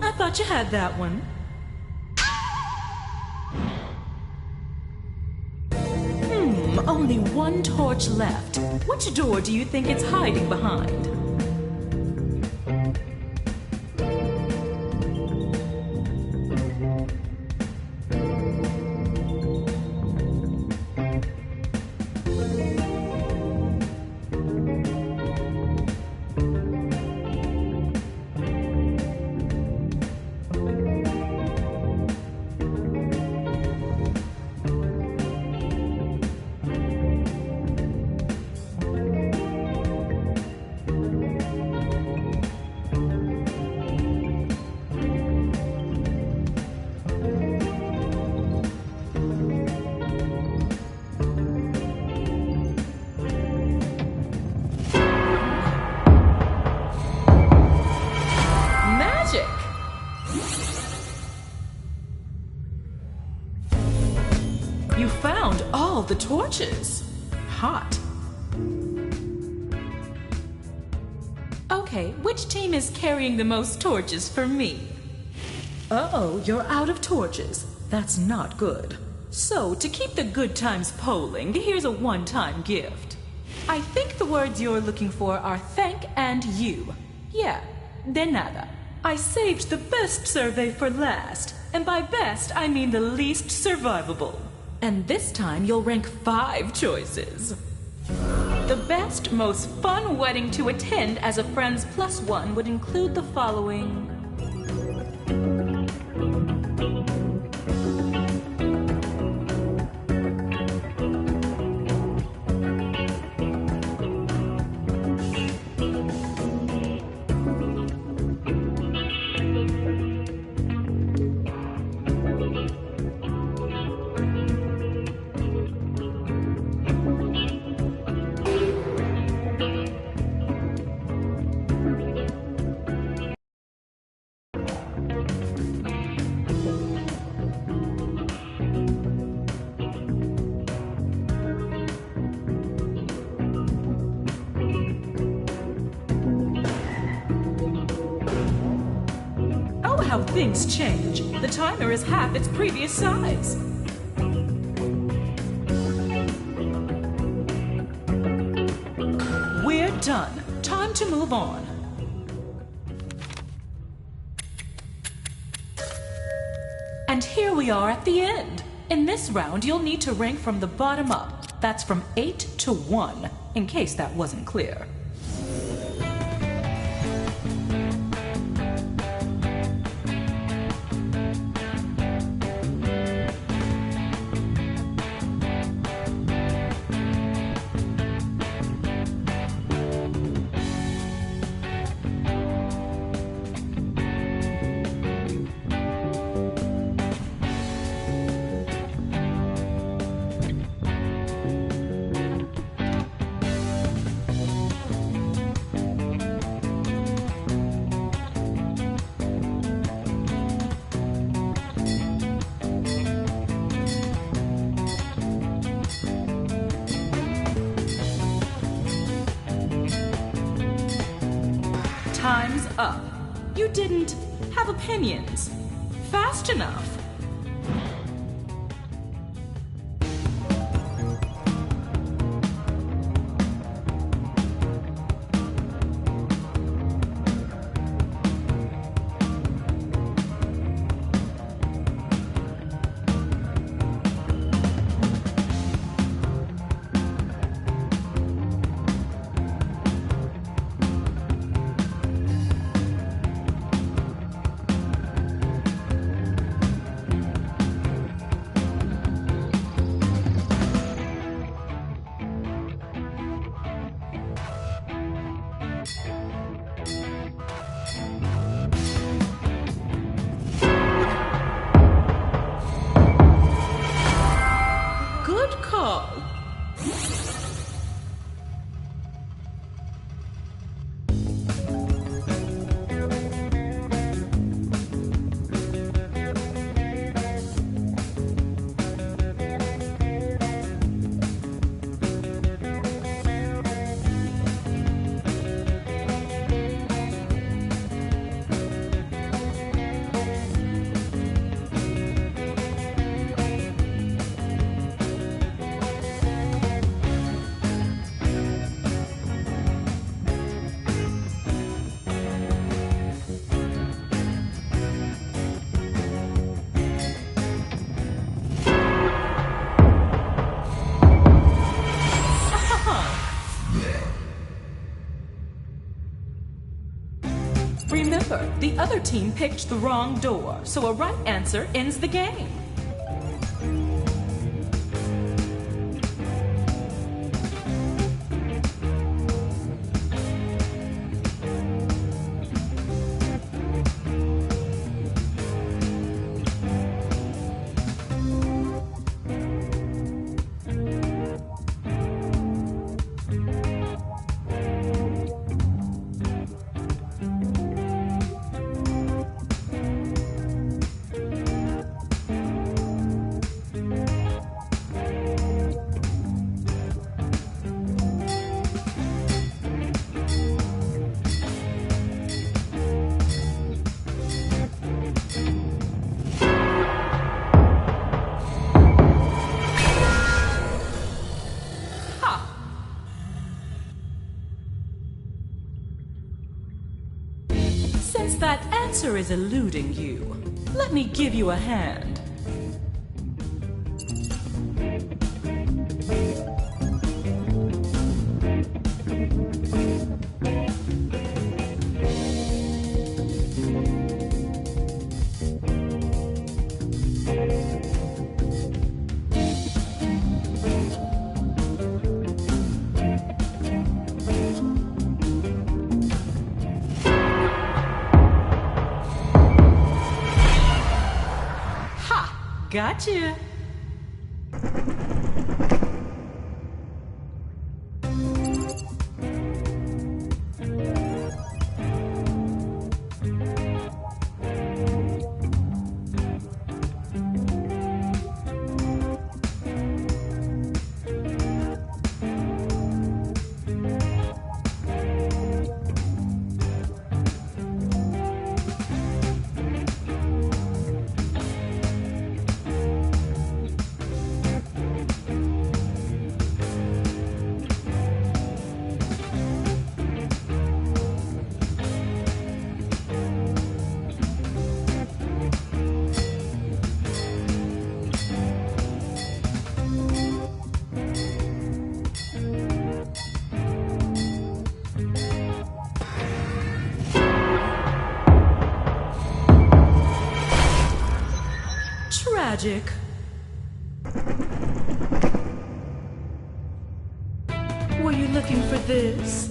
I thought you had that one. Only one torch left. Which door do you think it's hiding behind? You found all the torches. Hot. Okay, which team is carrying the most torches for me? Uh-oh, you're out of torches. That's not good. So, to keep the good times polling, here's a one-time gift. I think the words you're looking for are thank and you. Yeah, de nada. I saved the best survey for last, and by best I mean the least survivable. And this time you'll rank 5 choices. The best, most fun wedding to attend as a friend's +1 would include the following. How things change. The timer is half its previous size. We're done. Time to move on. And here we are at the end. In this round, you'll need to rank from the bottom up. That's from 8 to 1, in case that wasn't clear. you didn't have opinions fast enough. Good call. Remember, the other team picked the wrong door, so a right answer ends the game. Since that answer is eluding you, let me give you a hand. Gotcha. Tragic. Were you looking for this?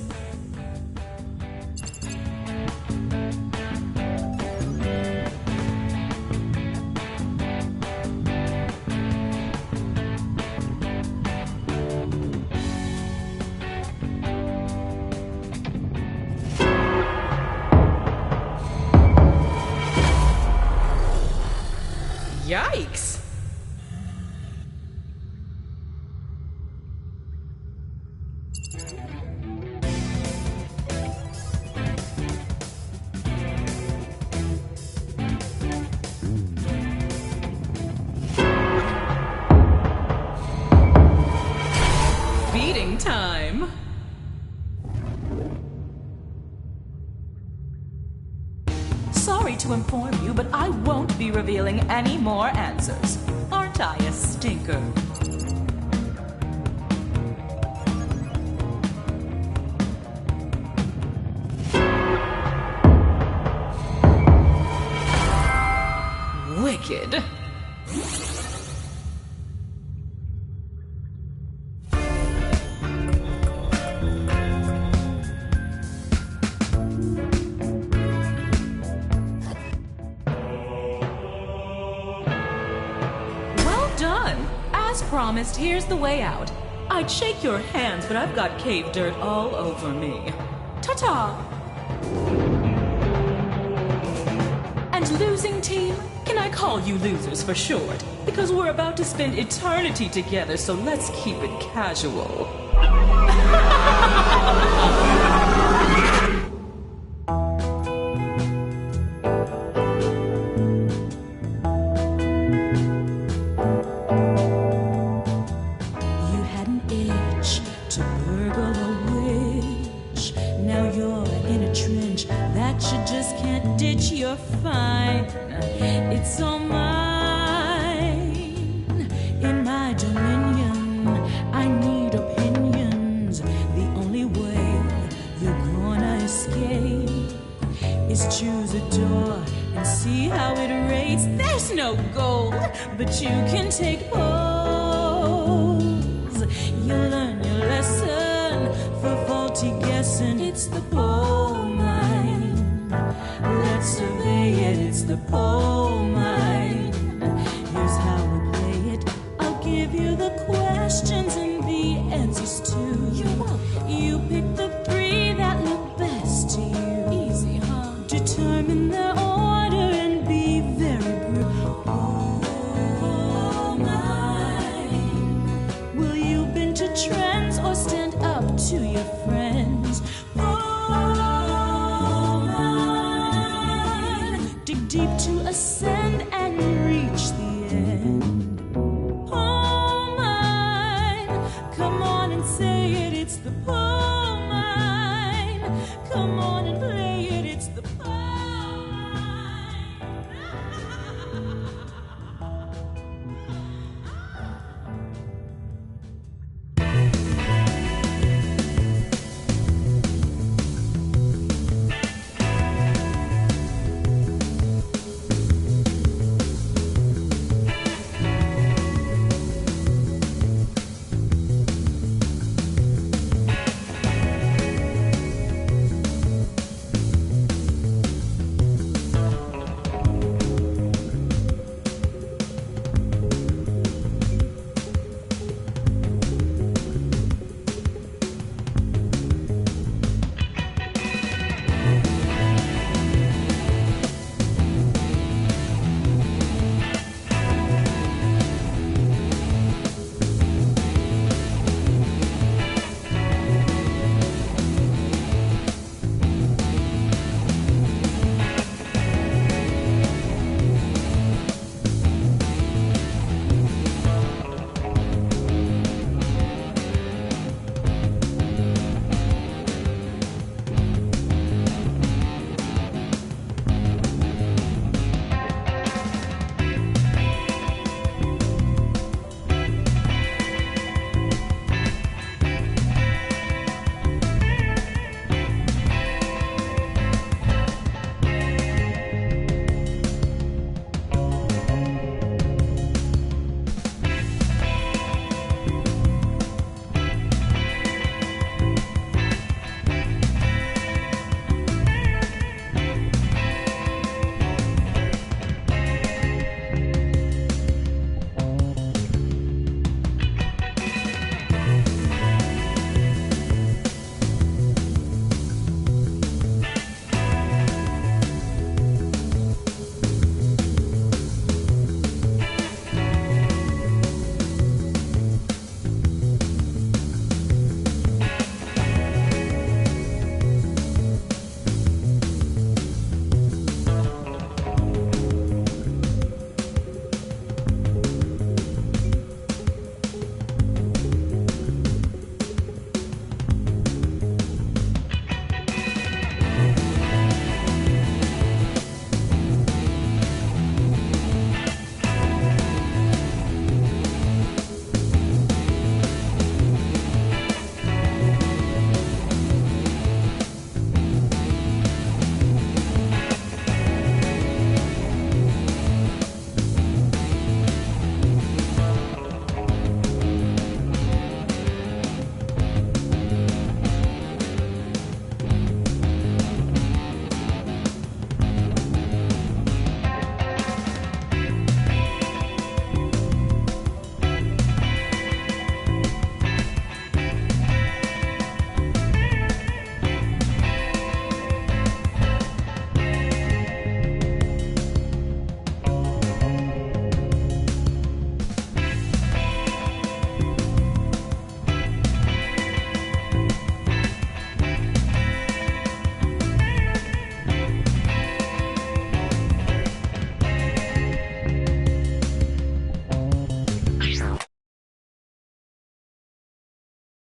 Yikes! Sorry to inform you, but I won't be revealing any more answers. Aren't I a stinker? Wicked. As promised, here's the way out. I'd shake your hands, but I've got cave dirt all over me. Ta-ta! And losing team? Can I call you losers for short? Because we're about to spend eternity together, so let's keep it casual. Fine, it's all mine. In my dominion, I need opinions. The only way you're gonna escape is choose a door and see how it rates. There's no gold, but you can take pose. You learn your lesson for faulty guessing. It's the pole mine. Let's survey it, it's the pole mine. Here's how we play it. I'll give you the questions and the answers too. You pick the three that look best to you. Easy, huh? Determine their order and be very brief. Pole mine. Will you bend to trends or stand up to your friends? Deep to ascend and